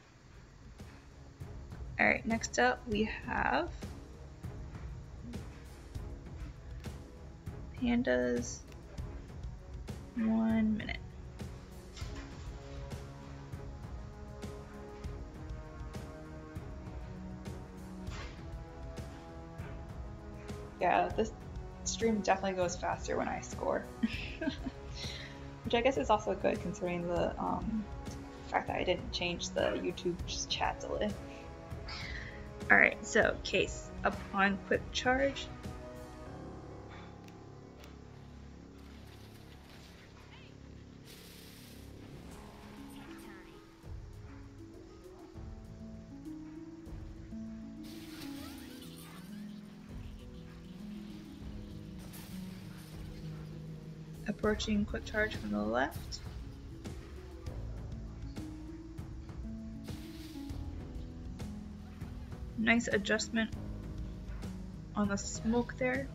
Alright, next up we have Pandas. 1 minute. Yeah, this stream definitely goes faster when I score. Which I guess is also good considering the fact that I didn't change the YouTube chat delay. Alright, so case. Upon quick charge. Approaching quick charge from the left. Nice adjustment on the smoke there.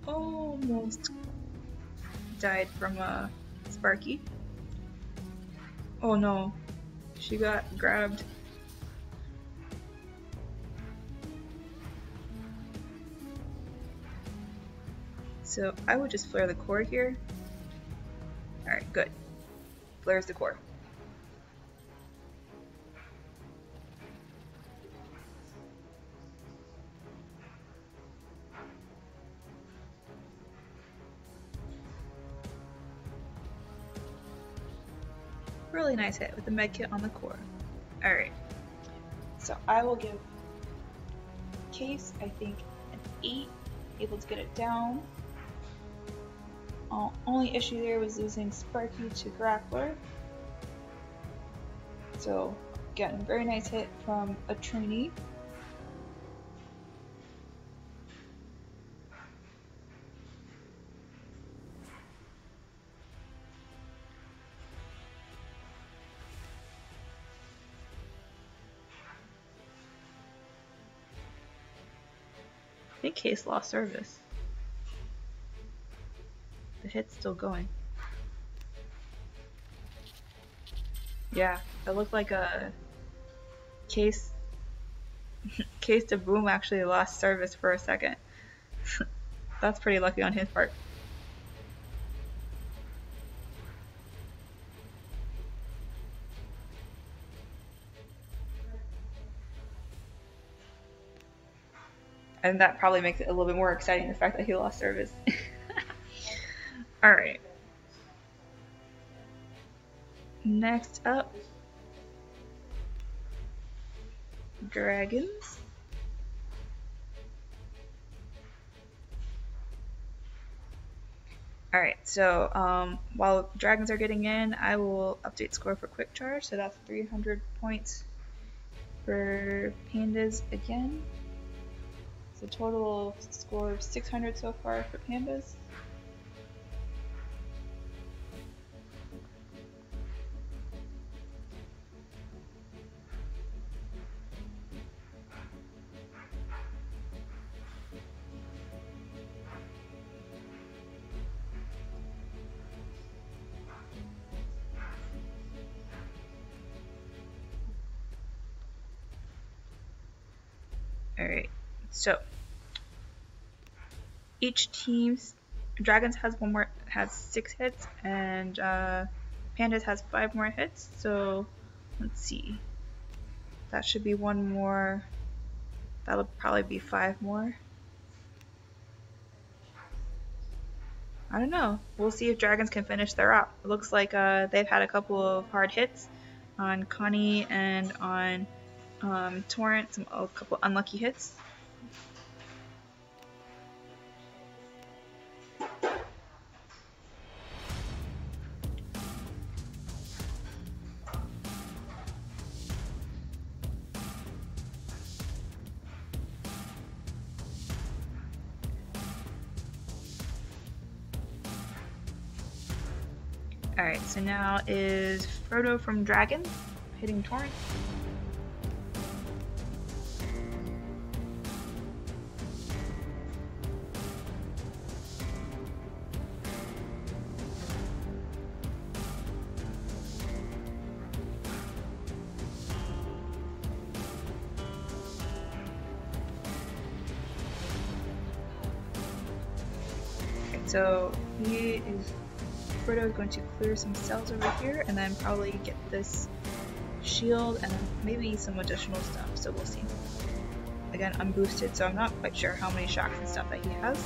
Almost died from a Sparky. Oh no, she got grabbed. So I would just flare the core here. Alright, good. Flares the core. Really nice hit with the med kit on the core. Alright. So I will give Case, I think, an 8. Able to get it down. Only issue there was losing Sparky to Grappler. So, again, very nice hit from a trainee. I think Case lost service. The hit's still going. Yeah, it looked like a Case to Boom actually lost service for a second. That's pretty lucky on his part. And that probably makes it a little bit more exciting, the fact that he lost service. Alright. Next up, dragons. Alright, so while dragons are getting in, I will update score for quick charge. So that's 300 points for pandas again. It's a total score of 600 so far for pandas. Alright, so each team's dragons has 6 hits, and pandas has 5 more hits. So let's see, that should be 1 more. That'll probably be 5 more. I don't know. We'll see if dragons can finish their op. It looks like they've had a couple of hard hits on Connie and on Torrent, a couple unlucky hits. Alright, so now is Frodo from Dragon hitting Torrent. Okay, so Frodo is going to clear some cells over here and then probably get this shield and maybe some additional stuff, so we'll see. Again, unboosted, so I'm not quite sure how many shocks and stuff that he has.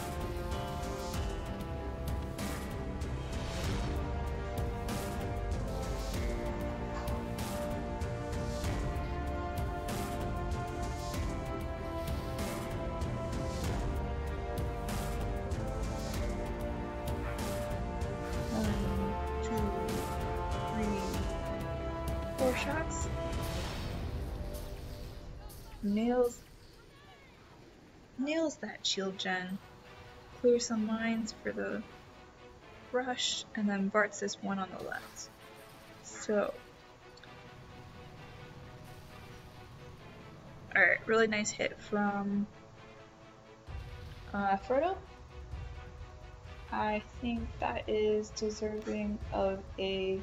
Shots. Nails that shield gen. Clear some lines for the rush, and then Bart's this one on the left. So, alright, really nice hit from Frodo. I think that is deserving of a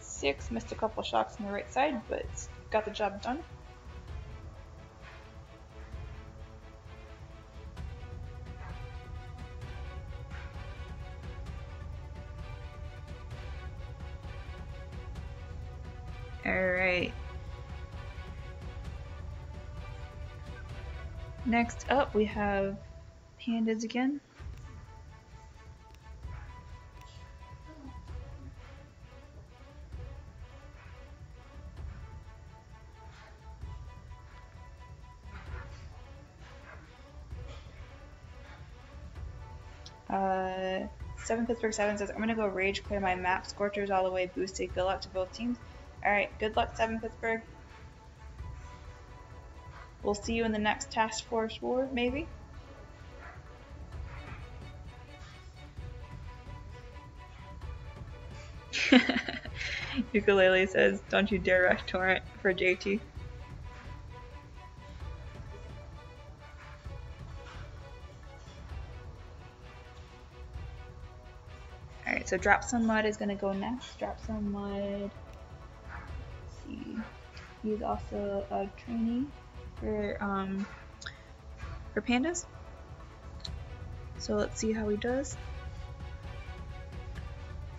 6, missed a couple shots on the right side, but got the job done. Alright. Next up we have pandas again. Seven Pittsburgh 7 says, I'm gonna go rage clear my map. Scorchers all the way boosted. Good luck to both teams. Alright, good luck 7 Pittsburgh. We'll see you in the next Task Force War, maybe? Ukulele says, don't you dare rush Torrent for JT. Alright, so Drop Some Mud is gonna go next. Drop Some Mud. Let's see. He's also a trainee for pandas. So let's see how he does.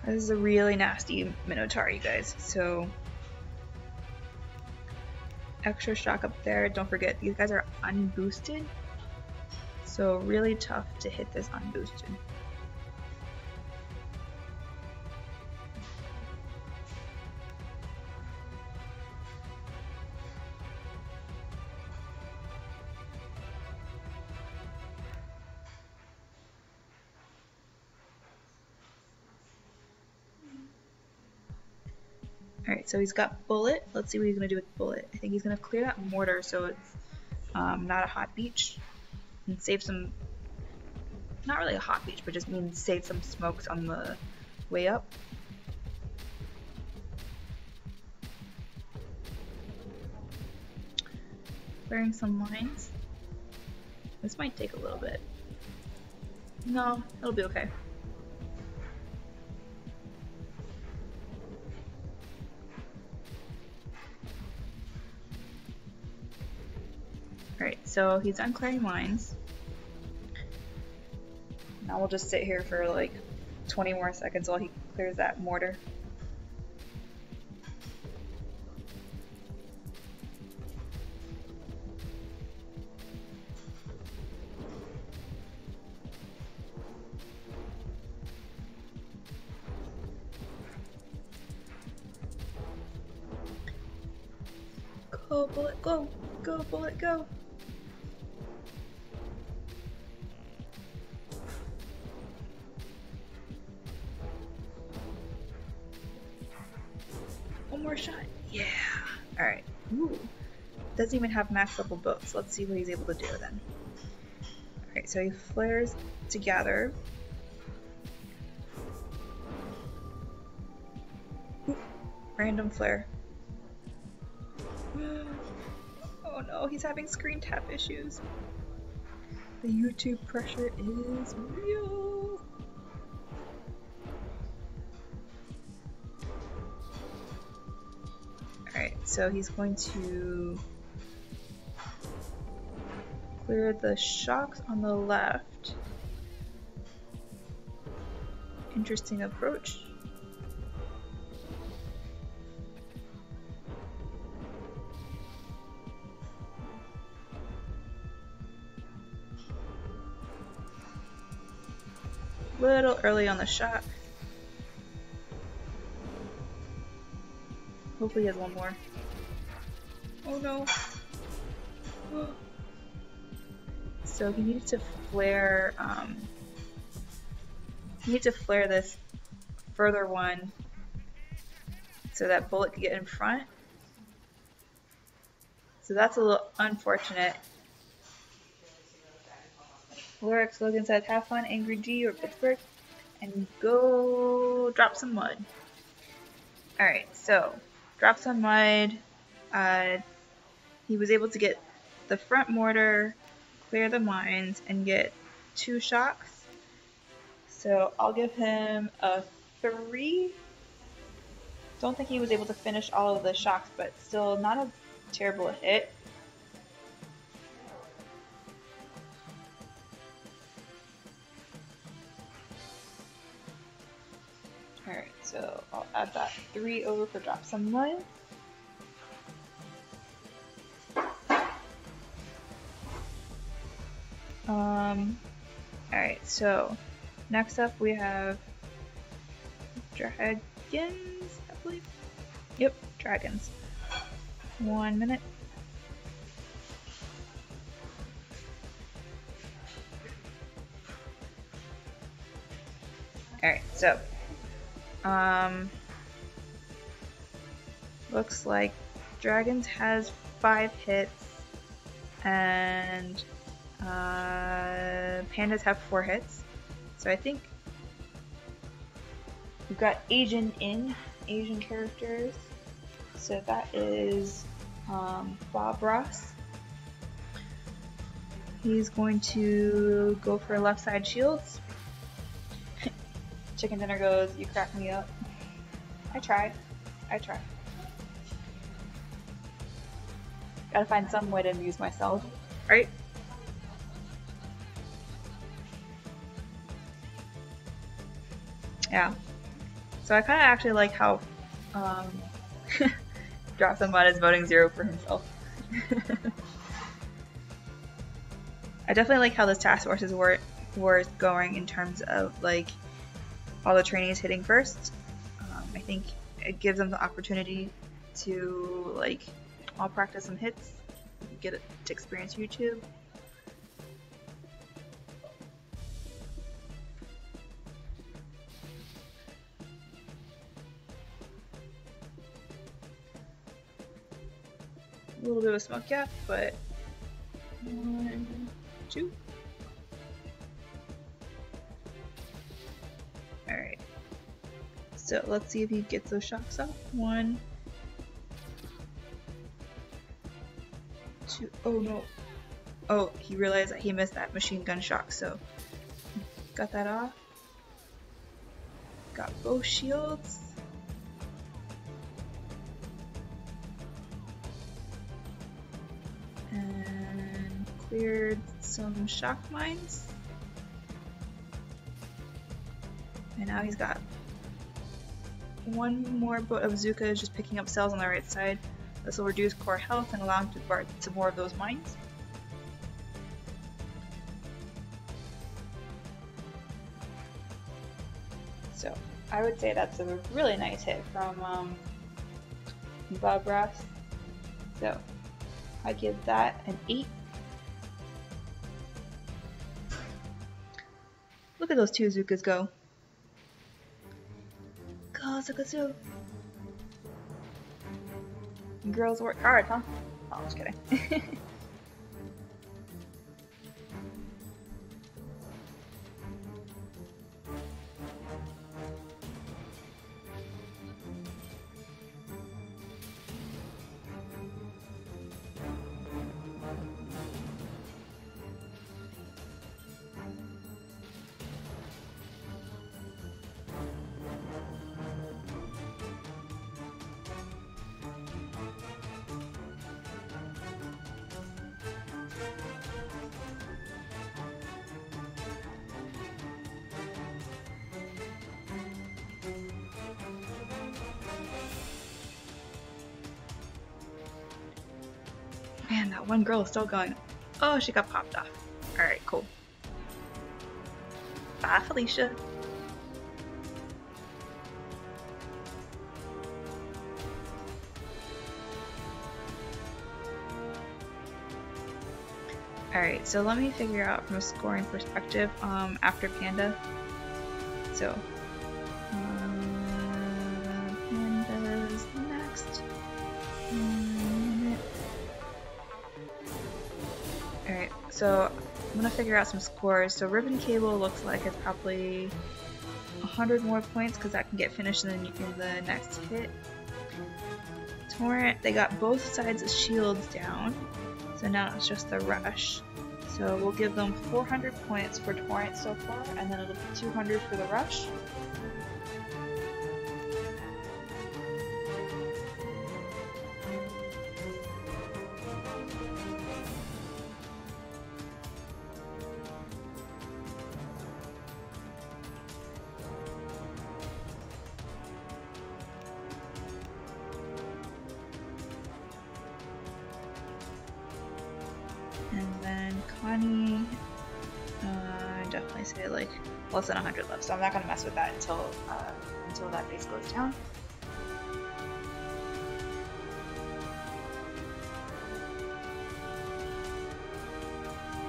This is a really nasty Minotaur, you guys. So extra shock up there. Don't forget, these guys are unboosted. So really tough to hit this unboosted. Alright, so he's got bullet. Let's see what he's gonna do with bullet. I think he's gonna clear that mortar so it's not a hot beach and save some, not really a hot beach, but just means save some smokes on the way up. Clearing some lines. This might take a little bit. No, it'll be okay. Alright, so he's done clearing lines. Now we'll just sit here for like 20 more seconds while he clears that mortar. Go, bullet, go! Go, bullet, go! One more shot. Yeah. Alright. Ooh. Doesn't even have max level boats. Let's see what he's able to do then. Alright, so he flares together. Ooh. Random flare. Oh no, he's having screen tap issues. The YouTube pressure is real. Alright, so he's going to clear the shocks on the left. Interesting approach. Little early on the shot. Hopefully he has one more. Oh no. So he needs to flare this further one so that bullet could get in front. So that's a little unfortunate. Lyric slogan says, "Have fun, Angry G or Pittsburgh, and go drop some mud." Alright, so drop some mud. He was able to get the front mortar, clear the mines, and get 2 shocks. So I'll give him a 3. Don't think he was able to finish all of the shocks, but still not a terrible hit. Alright, so I'll add that 3 over for drop some mud. Alright, so next up we have dragons, I believe. Yep, dragons. 1 minute. Alright, so looks like dragons has 5 hits and pandas have 4 hits. So I think we've got Asian characters. So that is Bob Ross. He's going to go for left side shields. Chicken dinner goes, "You crack me up." I try. Gotta find some way to amuse myself, right? Yeah. So I kind of actually like how Drop Some Mud is voting 0 for himself. I definitely like how this task force's war is going in terms of like all the trainees hitting first. I think it gives them the opportunity to like all practice some hits, get it to experience YouTube. little bit of a smoke gap, but 1, 2. Alright. So let's see if he gets those shocks off. 1, 2. Oh no. Oh, he realized that he missed that machine gun shock, so got that off. Got both shields. And cleared some shock mines. And now he's got one more boat of Zuka just picking up cells on the right side. This will reduce core health and allow him to guard some more of those mines. So I would say that's a really nice hit from Bob Ross. So I give that an 8. Look at those 2 Zukas go. Go Zuka Zoo. Girls work hard, huh? Oh, I'm just kidding. Man, that one girl is still going. Oh, she got popped off. Alright, cool. Bye, Felicia. Alright, so let me figure out from a scoring perspective after Panda. So, Panda's next. Alright, so I'm gonna figure out some scores. So Ribbon Cable looks like it's probably 100 more points because that can get finished in the next hit. Torrent, they got both sides of shields down, so now it's just the rush. So we'll give them 400 points for Torrent so far, and then it'll be 200 for the rush. And then Connie, I definitely say like less than 100 left, so I'm not gonna mess with that until that base goes down.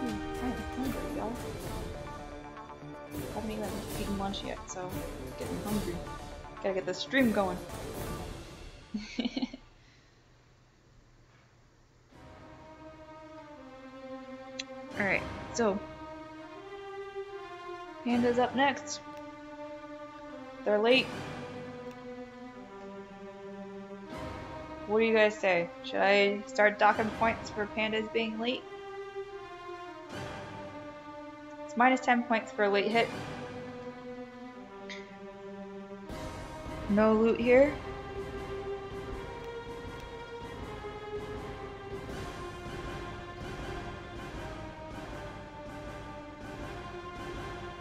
I'm hungry, y'all. Haven't even eaten lunch yet, so I'm getting hungry. Gotta get the stream going. Alright, so Panda's up next. They're late. What do you guys say? Should I start docking points for Pandas being late? It's minus 10 points for a late hit. No loot here.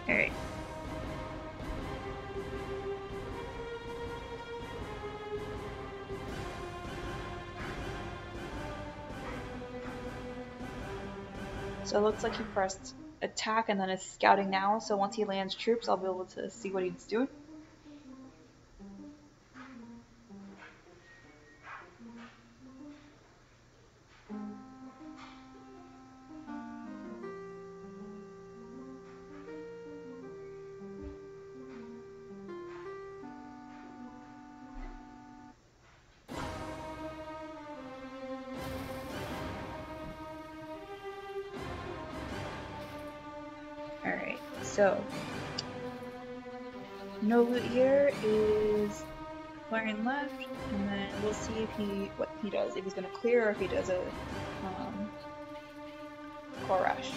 Alright. So it looks like he pressed attack and then is scouting now, so once he lands troops I'll be able to see what he's doing. So, no loot here is flying left, and then we'll see if what he does. If he's gonna clear or if he does a core rush.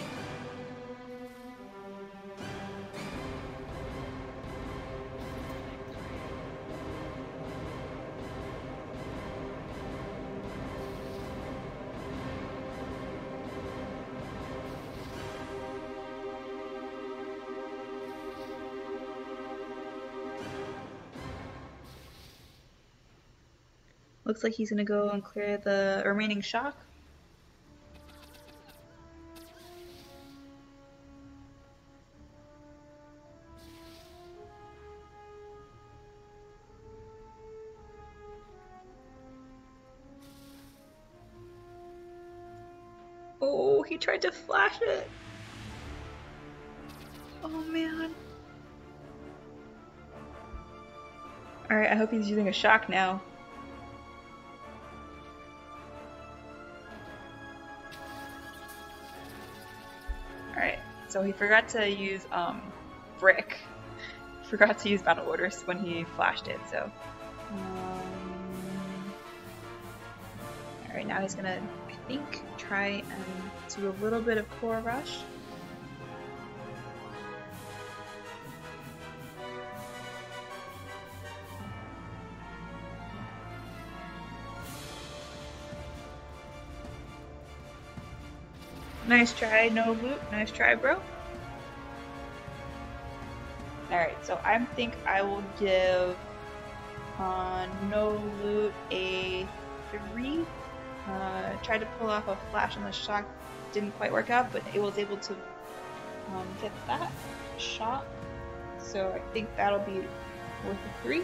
Looks like he's gonna go and clear the remaining shock. Oh, he tried to flash it. Oh man. Alright, I hope he's using a shock now. Alright, so he forgot to use brick. Forgot to use battle orders when he flashed it, so alright, now he's gonna, I think, try and do a little bit of core rush. Nice try, no loot. Nice try, bro. Alright, so I think I will give no loot a 3. Tried to pull off a flash on the shock, didn't quite work out, but it was able to get that shot. So I think that'll be worth a 3.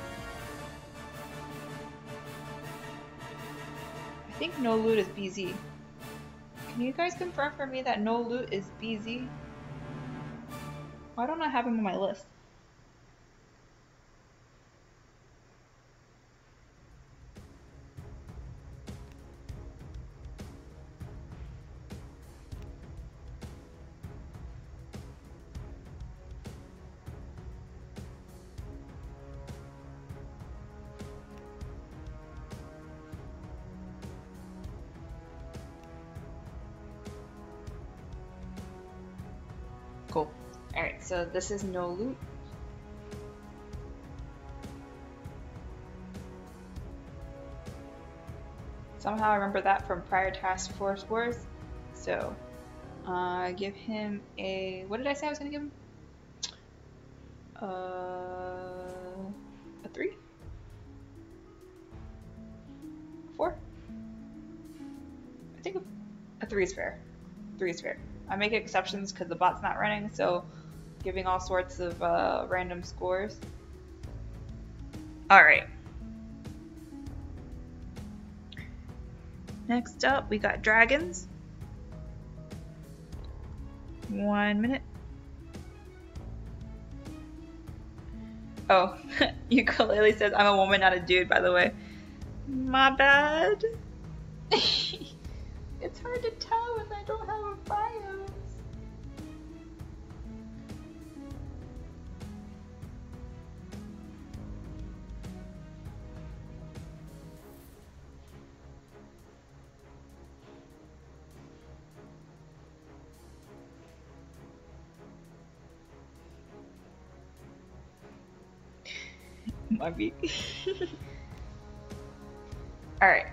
I think no loot is BZ. Can you guys confirm for me that no loot is BZ? Why don't I have him on my list? Cool. Alright, so this is no loot. Somehow I remember that from prior Task Force Wars. So, give him a... What did I say I was going to give him? A 3? 4? I think a 3 is fair. 3 is fair. I make exceptions because the bot's not running, so giving all sorts of random scores. Alright. Next up, we got dragons. 1 minute. Oh, Ukulele says I'm a woman, not a dude, by the way. My bad. It's hard to tell if I don't have a bios. Might be. Alright.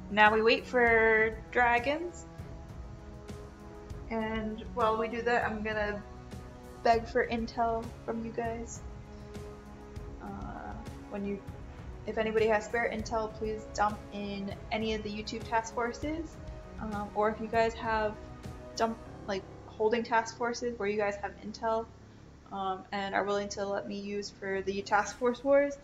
Now we wait for dragons. And while we do that, I'm gonna beg for intel from you guys. If anybody has spare intel, please dump in any of the YouTube task forces. Or if you guys have holding task forces where you guys have intel, and are willing to let me use for the Task Force Wars,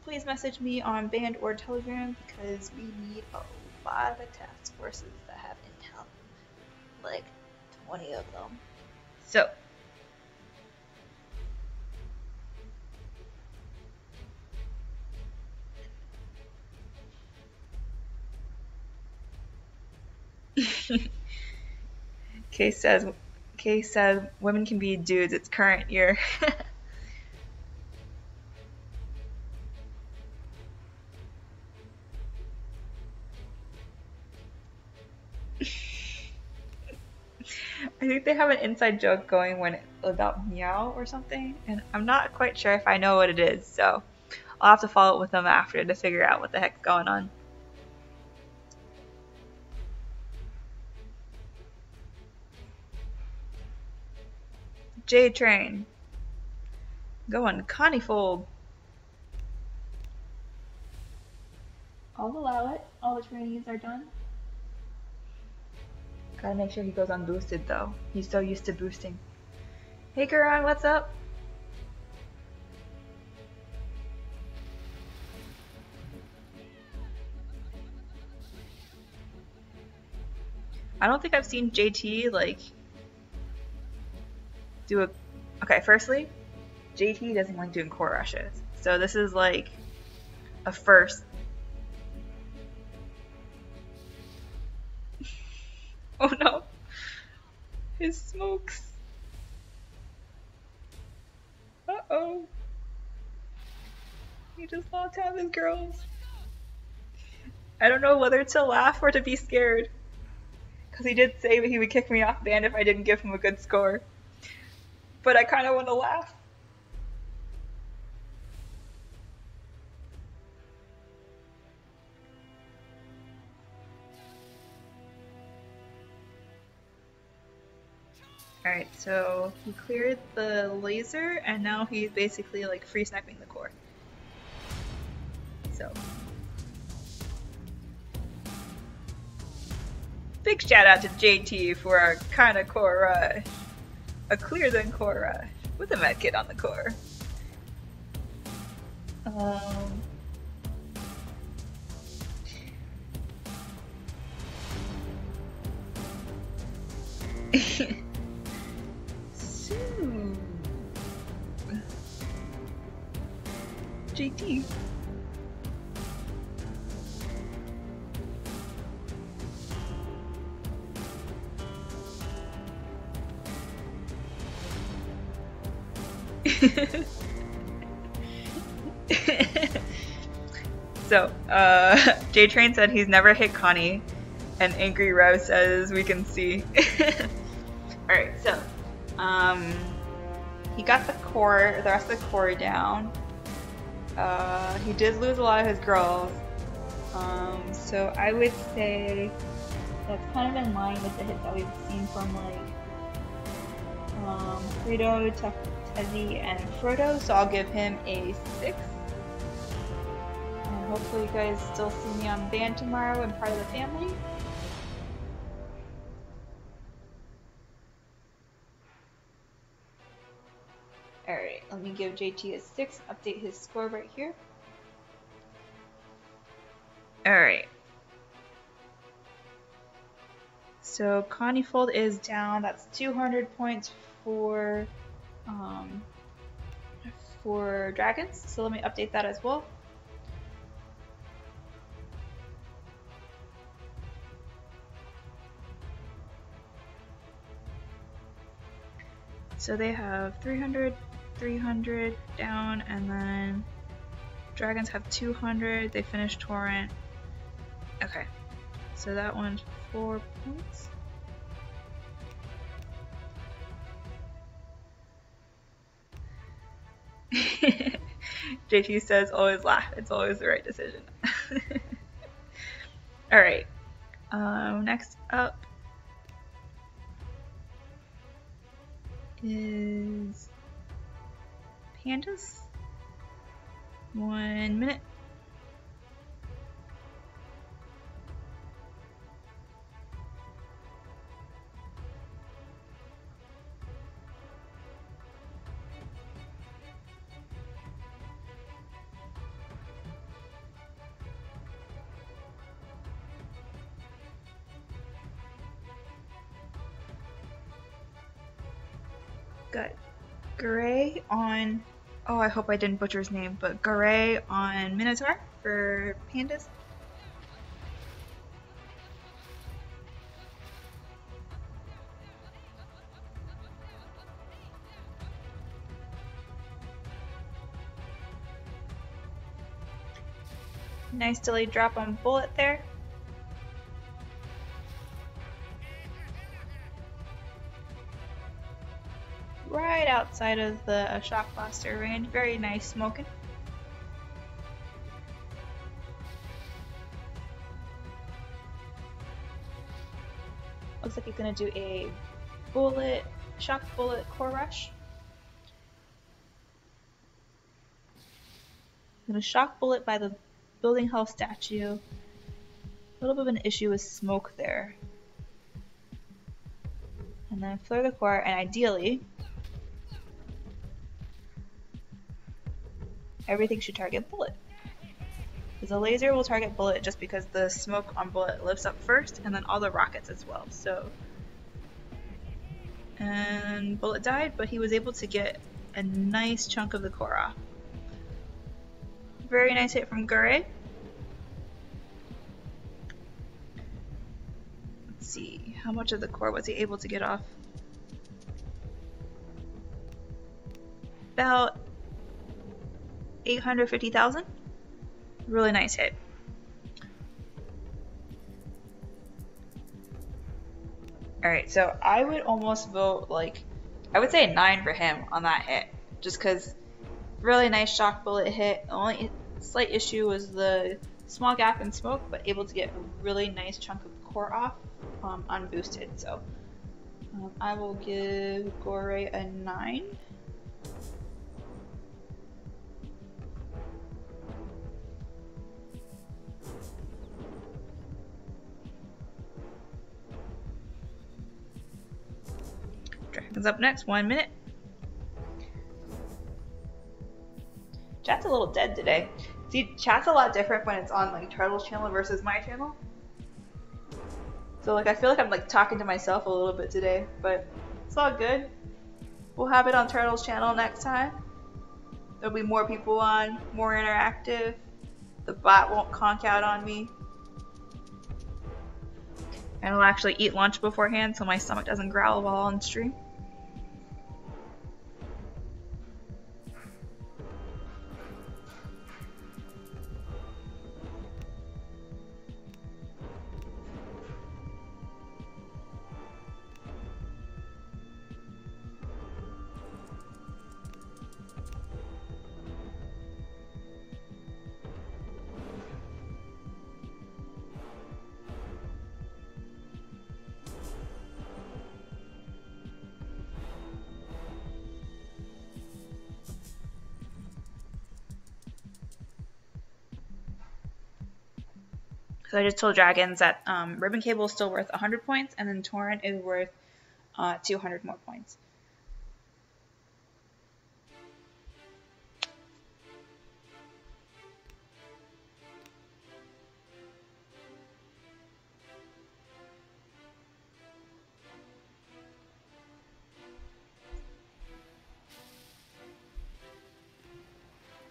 please message me on Band or Telegram, because we need a lot of task forces that have intel. Like 20 of them. So. Okay, says Kay said women can be dudes, it's current year. I think they have an inside joke going about meow or something, and I'm not quite sure if I know what it is, so I'll have to follow up with them after to figure out what the heck's going on. J Train. Going Connie Fold. I'll allow it. All the trainings are done. Gotta make sure he goes unboosted though. He's so used to boosting. Hey Karan, what's up? I don't think I've seen JT like do a... Okay, firstly, JT doesn't like doing core rushes. So this is like a first. Oh no. His smokes. Uh-oh. He just lost half his girls. I don't know whether to laugh or to be scared. Because he did say that he would kick me off band if I didn't give him a good score. But I kind of want to laugh. Alright, so he cleared the laser and now he's basically like free sniping the core. So. Big shout out to JT for a kinda core rush. A clear than core rush. With a medkit on the core. JT. So, J-Train said he's never hit Connie, and Angry Rev says we can see. Alright, so, he got the rest of the core down. He did lose a lot of his girls. So I would say that's kind of in line with the hits that we've seen from like Frito, Tezzy, and Frodo, so I'll give him a 6. And hopefully you guys still see me on band tomorrow and part of the family. Alright, let me give JT a 6, update his score right here. Alright. So Connie Fold is down, that's 200 points for dragons, so let me update that as well. So they have 300, 300 down, and then dragons have 200, they finished Torrent. Okay, so that one's 4 points. JT says always laugh, it's always the right decision. Alright, next up is Pandas. 1 minute. Got Gray on, oh I hope I didn't butcher his name, but Gray on Minotaur for Pandas. Nice delayed drop on bullet there. Right outside of the shock blaster range. Very nice smoking. Looks like he's gonna do a shock bullet core rush. I'm gonna shock bullet by the building health statue. A little bit of an issue with smoke there. And then flare the core, and ideally, everything should target bullet. Because the laser will target bullet just because the smoke on bullet lifts up first, and then all the rockets as well. So, and bullet died, but he was able to get a nice chunk of the core off. Very nice hit from Gure. Let's see, how much of the core was he able to get off? About 850,000. Really nice hit. Alright, so I would almost vote I would say a 9 for him on that hit. Just because really nice shock bullet hit. The only slight issue was the small gap in smoke, but able to get a really nice chunk of core off unboosted. So I will give Gore a 9. Dragon's up next, 1 minute. Chat's a little dead today. See, chat's a lot different when it's on Turtle's channel versus my channel. So I feel like I'm talking to myself a little bit today, but it's all good. We'll have it on Turtle's channel next time. There'll be more people on, more interactive. The bot won't conk out on me. And I'll actually eat lunch beforehand so my stomach doesn't growl while on stream. So I just told Dragons that Ribbon Cable is still worth 100 points, and then Torrent is worth 200 more points.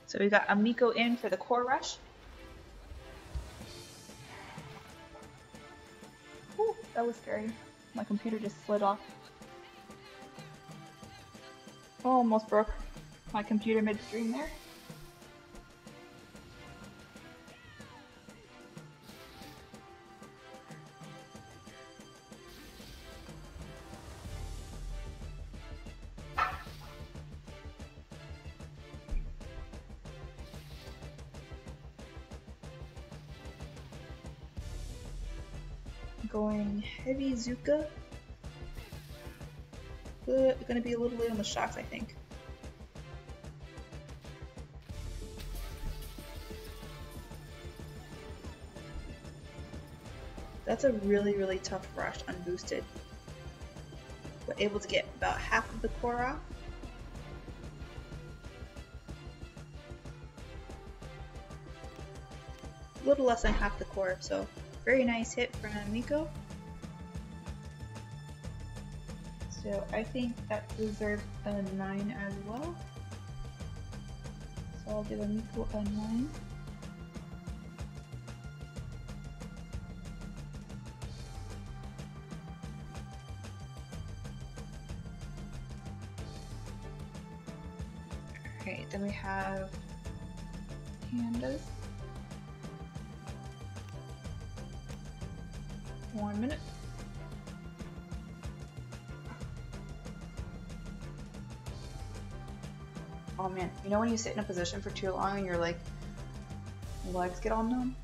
So we got Amico in for the core rush. Ooh, that was scary. My computer just slid off. Oh, almost broke my computer midstream there. Going heavy Zuka. Gonna be a little late on the shocks, I think. That's a really, really tough rush unboosted. But able to get about half of the core off. A little less than half the core, so very nice hit from Miko. So I think that deserves a 9 as well. So I'll give Miko a 9. Okay, then we have Pandas. 1 minute. Oh man, you know when you sit in a position for too long and your legs get all numb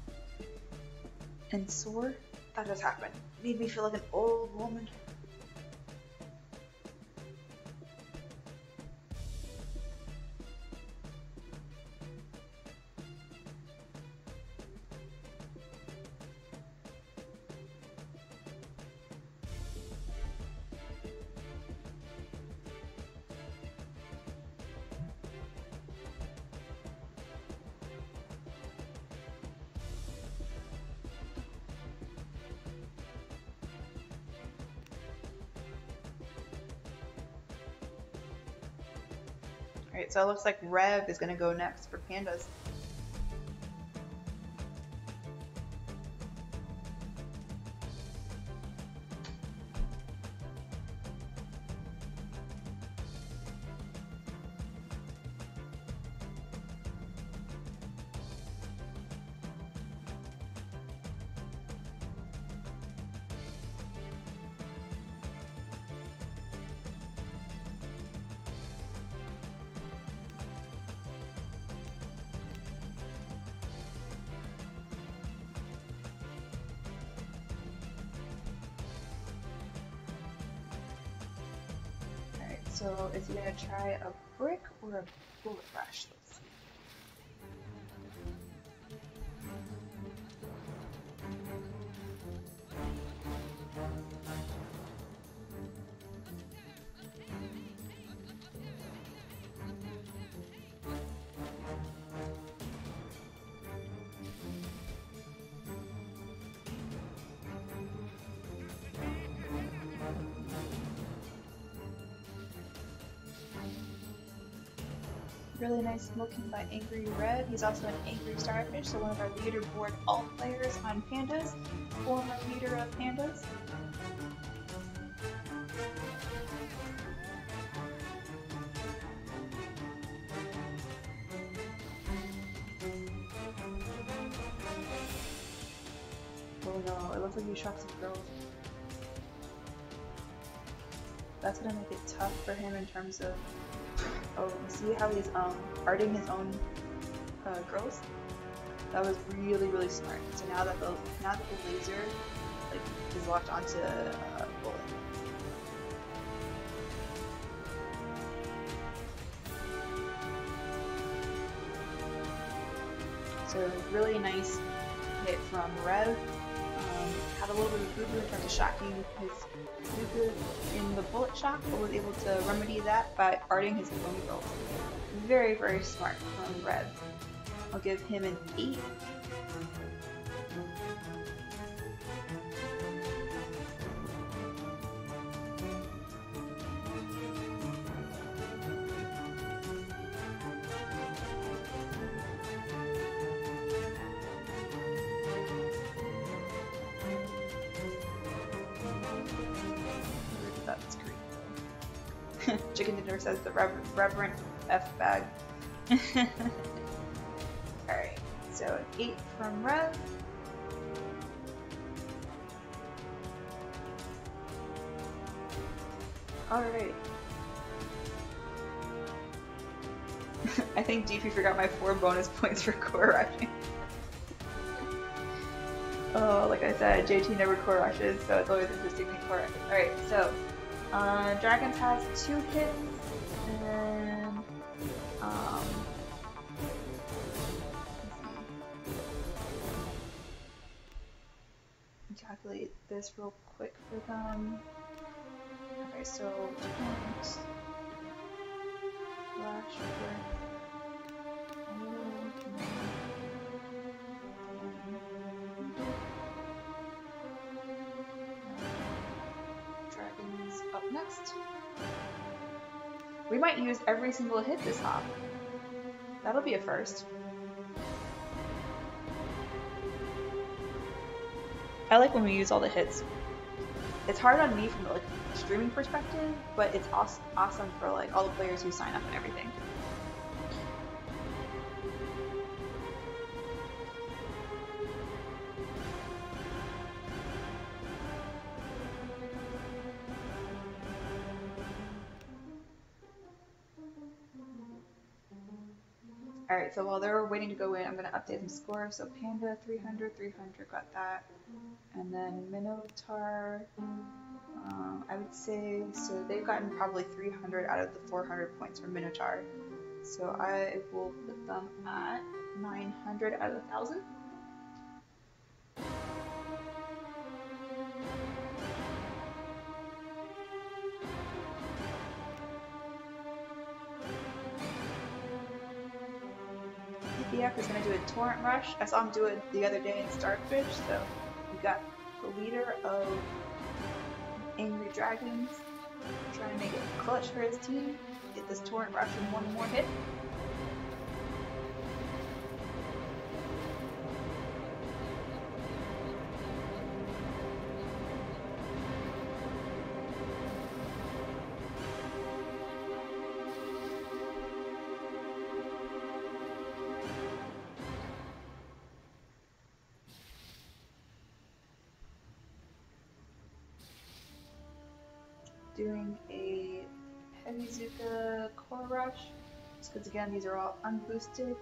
and sore? That just happened. Made me feel like an old woman. Alright, so it looks like Rev is going to go next for Pandas. So is he going to try a brick or a bullet rush? Let's see. Really nice smoking by Angry Red. He's also an Angry Starfish, so one of our leaderboard alt players on Pandas, former leader of Pandas. Oh no, it looks like he shot some girls. That's gonna make it tough for him in terms of. Oh, see how he's arting his own growth? That was really smart. So now that the laser is locked onto a bullet. So really nice hit from Rev. Had a little bit of boo-boo in terms of shocking his boo-boo in the bullet shock, but was able to remedy that by arting his own growth. Very smart from Rev. I'll give him an 8. Chicken Dinner says the Reverend F bag. Alright, so an 8 from Rev. Alright. I think DP forgot my 4 bonus points for core rushing. Oh, like I said, JT never core rushes, so it's always interesting to core rushes. Alright, so Dragons has 2 hits, and calculate this real quick for them. Okay, so points, flash, Dragons up next. We might use every single hit this hop. That'll be a first. I like when we use all the hits. It's hard on me from like a streaming perspective, but it's awesome for like all the players who sign up and everything. Alright, so while they're waiting to go in, I'm going to update some scores. So Panda 300, 300, got that. And then Minotaur, I would say, so they've gotten probably 300 out of the 400 points from Minotaur. So I will put them at 900 out of 1,000. PPF is going to do a torrent rush. I saw him do it the other day in Starfish, so we got the leader of Angry Dragons trying to make it clutch for his team. Get this torrent rush in one more hit. Doing a Heavy Zuka Core Rush, just because again these are all unboosted.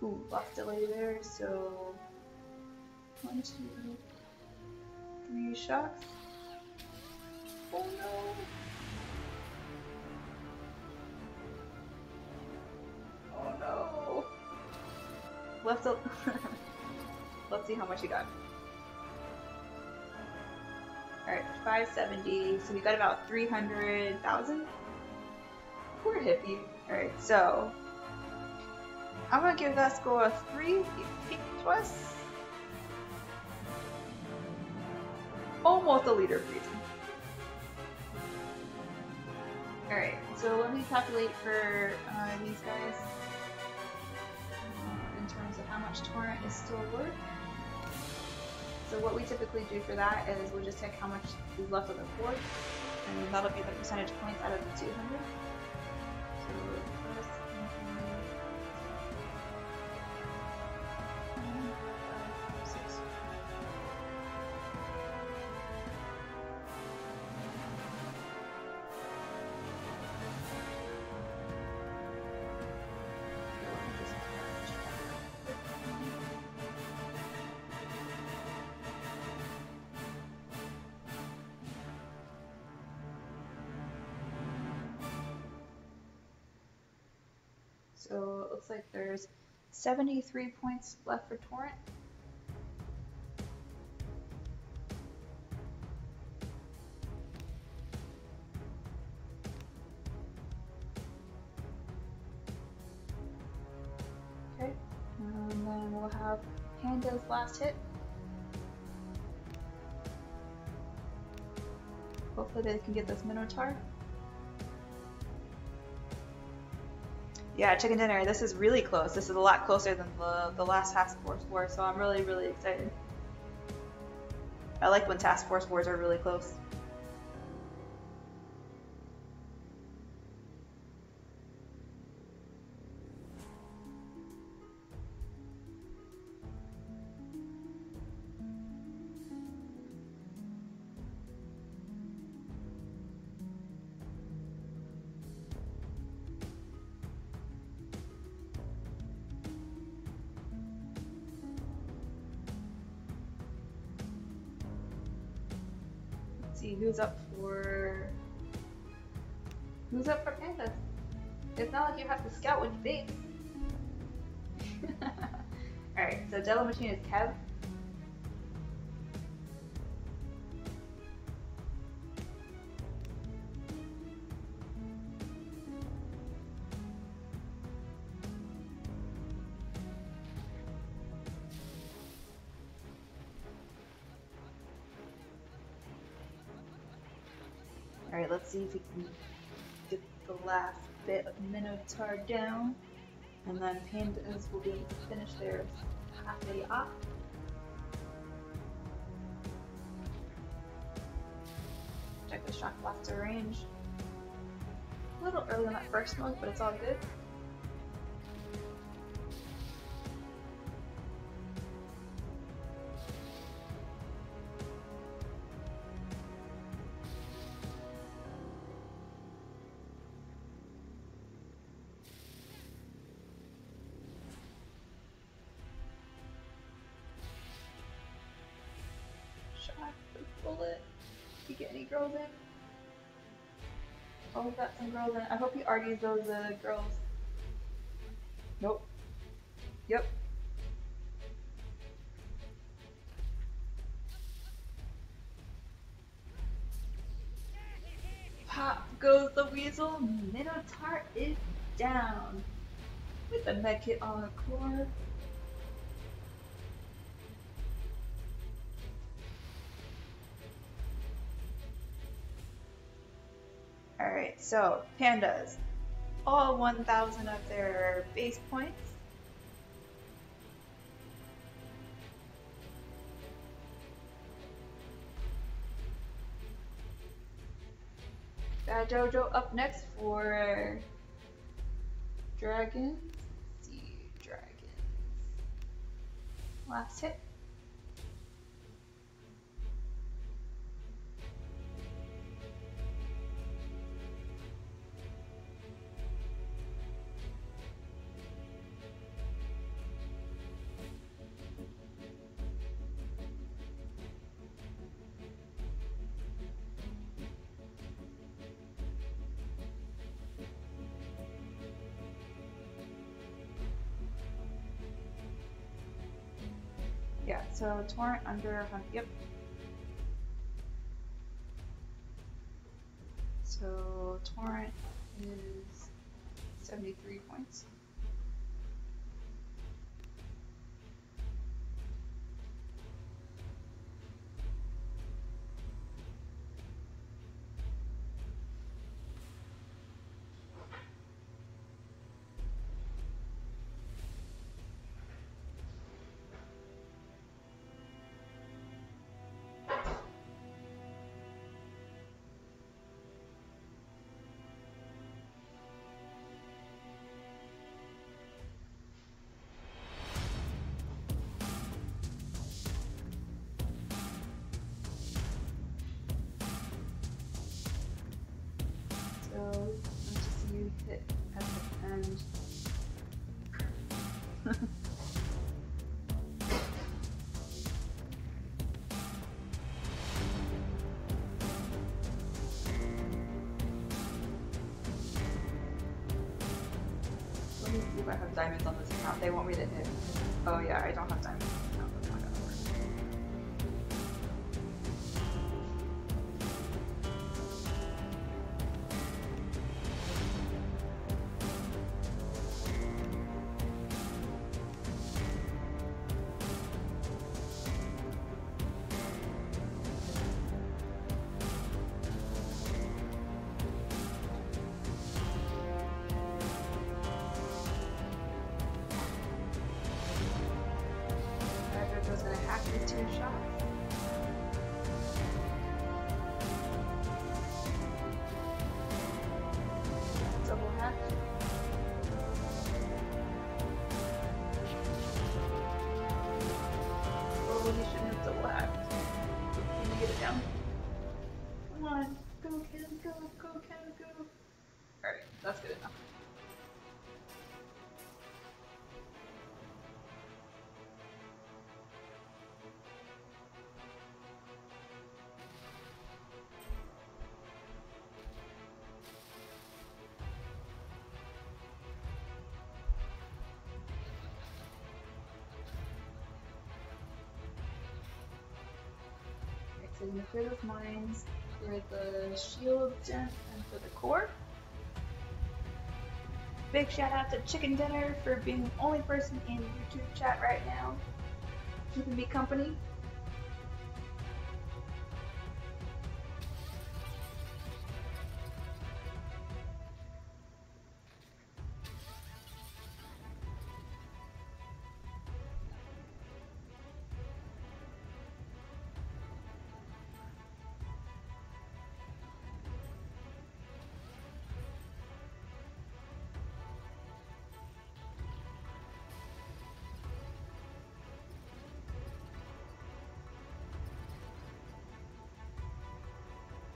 Ooh, lost delay there, so 1, 2, 3 shocks. Oh no! Oh no! Left up. Let's see how much he got. Alright, 570, so we got about 300,000. Poor hippie. Alright, so I'm gonna give that score a 3. He peaked us. Almost a leader freezing. Alright, so let me calculate for these guys in terms of how much torrent is still worth. So what we typically do for that is we'll just take how much is left on the board, and that'll be the percentage points out of the 200. So first, so it looks like there's 73 points left for torrent. Okay, and then we'll have Panda's last hit. Hopefully they can get this Minotaur. Yeah, chicken dinner. This is really close. This is a lot closer than the last Task Force War, so I'm really, really excited. I like when Task Force Wars are really close. See who's up for Pandas. It's not like you have to scout what you base. Alright, so Devil Machine is Kev. Alright, let's see if we can get the last bit of Minotaur down, and then Pandas will be able to finish theirs halfway off. Check the shock blaster range. A little early on that first smoke, but it's all good. bullet. Did you get any girls in? Oh, we got some girls in. I hope he argues those girls. Nope. Yep. Pop goes the weasel. Minotaur is down. With the medkit on the core. Alright, so pandas. All 1,000 of their base points. Bad Jojo up next for dragons. Let's see, dragons. Last hit. Yeah, so torrent under 100, yep. So torrent is 73 points. So let's just see you hit at the end. Let me see if I have diamonds on this account. They want me to hit. Oh yeah, I don't have diamonds on this account. That's not gonna work. Jojo's gonna hack these 2 shots. Double hack. Oh, you shouldn't have double hacked. Let me get it down. Come on, go Cam, go, go Cam, go. Alright, that's good enough. So you're gonna clear those mines, clear the shield gen, and for the core. Big shout out to Chicken Dinner for being the only person in YouTube chat right now, keeping me company.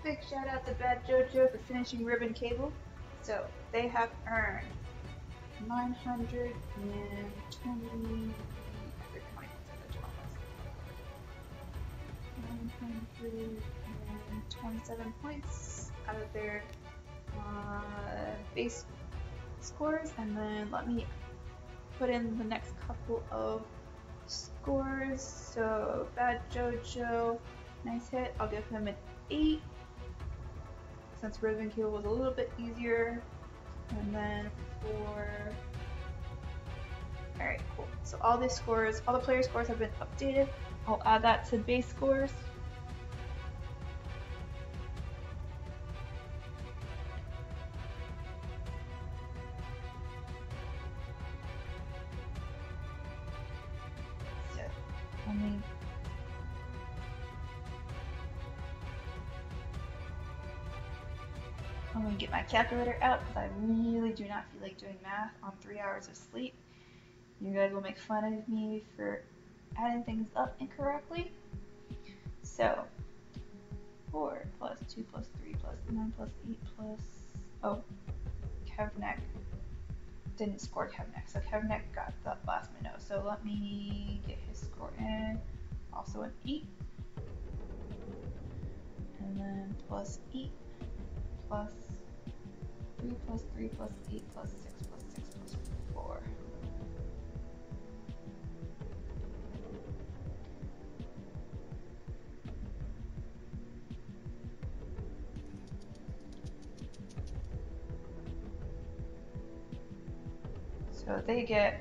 Big shout out to Bad Jojo for finishing Ribbon Cable. So they have earned 920. 27 points out of their base scores, and then let me put in the next couple of scores. So Bad Jojo, nice hit. I'll give him an 8 since Rosenkeel was a little bit easier. And then alright, cool. So all the scores, all the player scores have been updated. I'll add that to base scores. So I'm gonna get my calculator out because I really do not feel like doing math on 3 hours of sleep. You guys will make fun of me for adding things up incorrectly. So 4 plus 2 plus 3 plus 9 plus 8 plus, oh, Kevnek didn't score Kevnek, so Kevnek got the last minnow. So let me get his score in, also an 8, and then plus 8 plus 3 plus 3 plus 8 plus 6 plus 6 plus 4.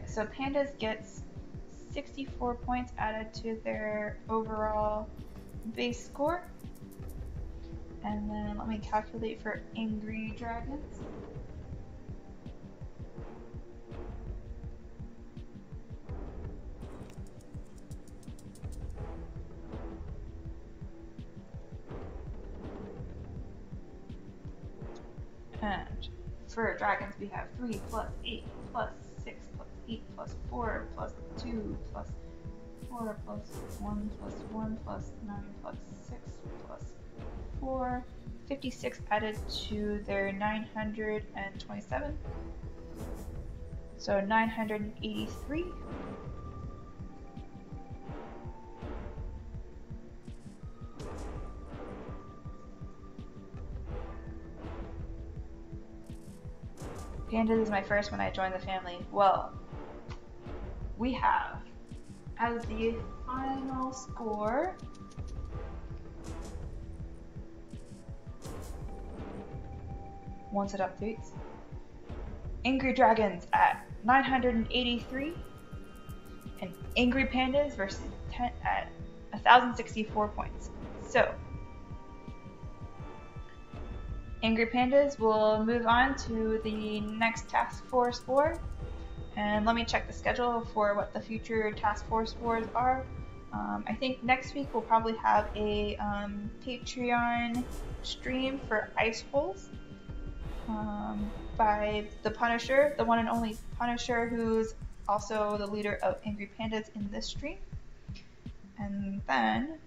So Pandas gets 64 points added to their overall base score. And then let me calculate for Angry Dragons. And for Dragons we have 3 plus 8 plus 6 plus 8 plus 4 plus 2 plus 4 plus 1 plus 1 plus 9 plus 6 plus 4. 56 added to their 927. So 983. Pandas is my first when I joined the family. Well, we have, as the final score, once it updates, Angry Dragons at 983, and Angry Pandas versus 10 at 1,064 points. So, Angry Pandas will move on to the next Task Force War, and let me check the schedule for what the future Task Force Wars are. I think next week we'll probably have a Patreon stream for Ice Holes by the Punisher, the one and only Punisher, who's also the leader of Angry Pandas in this stream. And then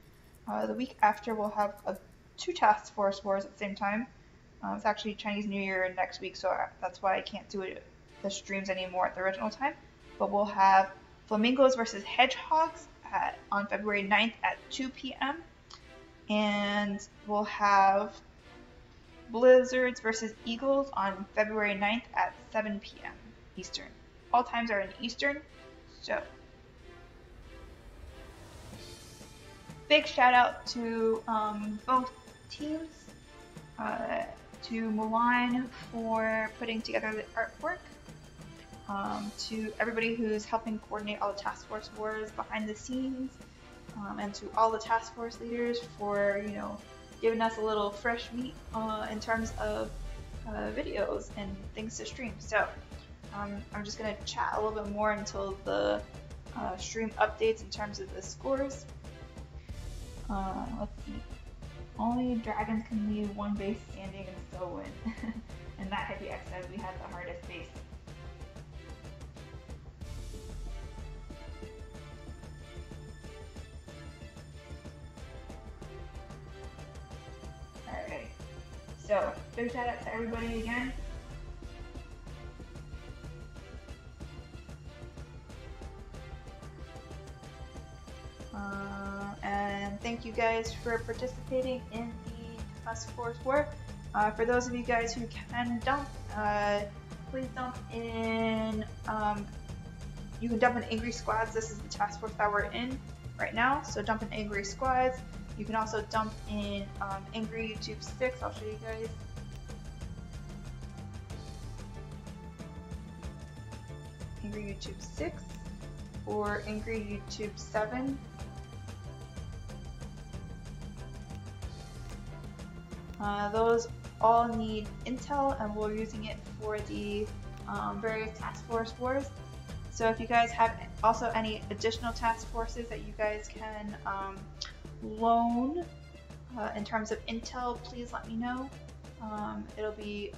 the week after we'll have two Task Force Wars at the same time. It's actually Chinese New Year next week, so that's why I can't do the streams anymore at the original time. But we'll have Flamingos versus Hedgehogs on February 9th at 2 p.m. And we'll have Blizzards versus Eagles on February 9th at 7 p.m. Eastern. All times are in Eastern, so big shout out to both teams. To Mulan for putting together the artwork, to everybody who's helping coordinate all the Task Force Wars behind the scenes, and to all the Task Force leaders for, giving us a little fresh meat in terms of videos and things to stream. So I'm just going to chat a little bit more until the stream updates in terms of the scores. Let's see. Only dragons can leave one base standing and still win. And that Hippie X says we had the hardest base. Alright. So, big shout out to everybody again. And thank you guys for participating in task force war. For those of you guys who can dump, please dump in, you can dump in Angry Squads. This is the task force that we're in right now, so dump in Angry Squads. You can also dump in Angry YouTube 6, I'll show you guys. Angry YouTube 6 or Angry YouTube 7. Those all need intel, and we're using it for the various task force wars. So if you guys have also any additional task forces that you guys can loan in terms of intel, please let me know. It'll be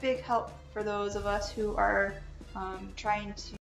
big help for those of us who are trying to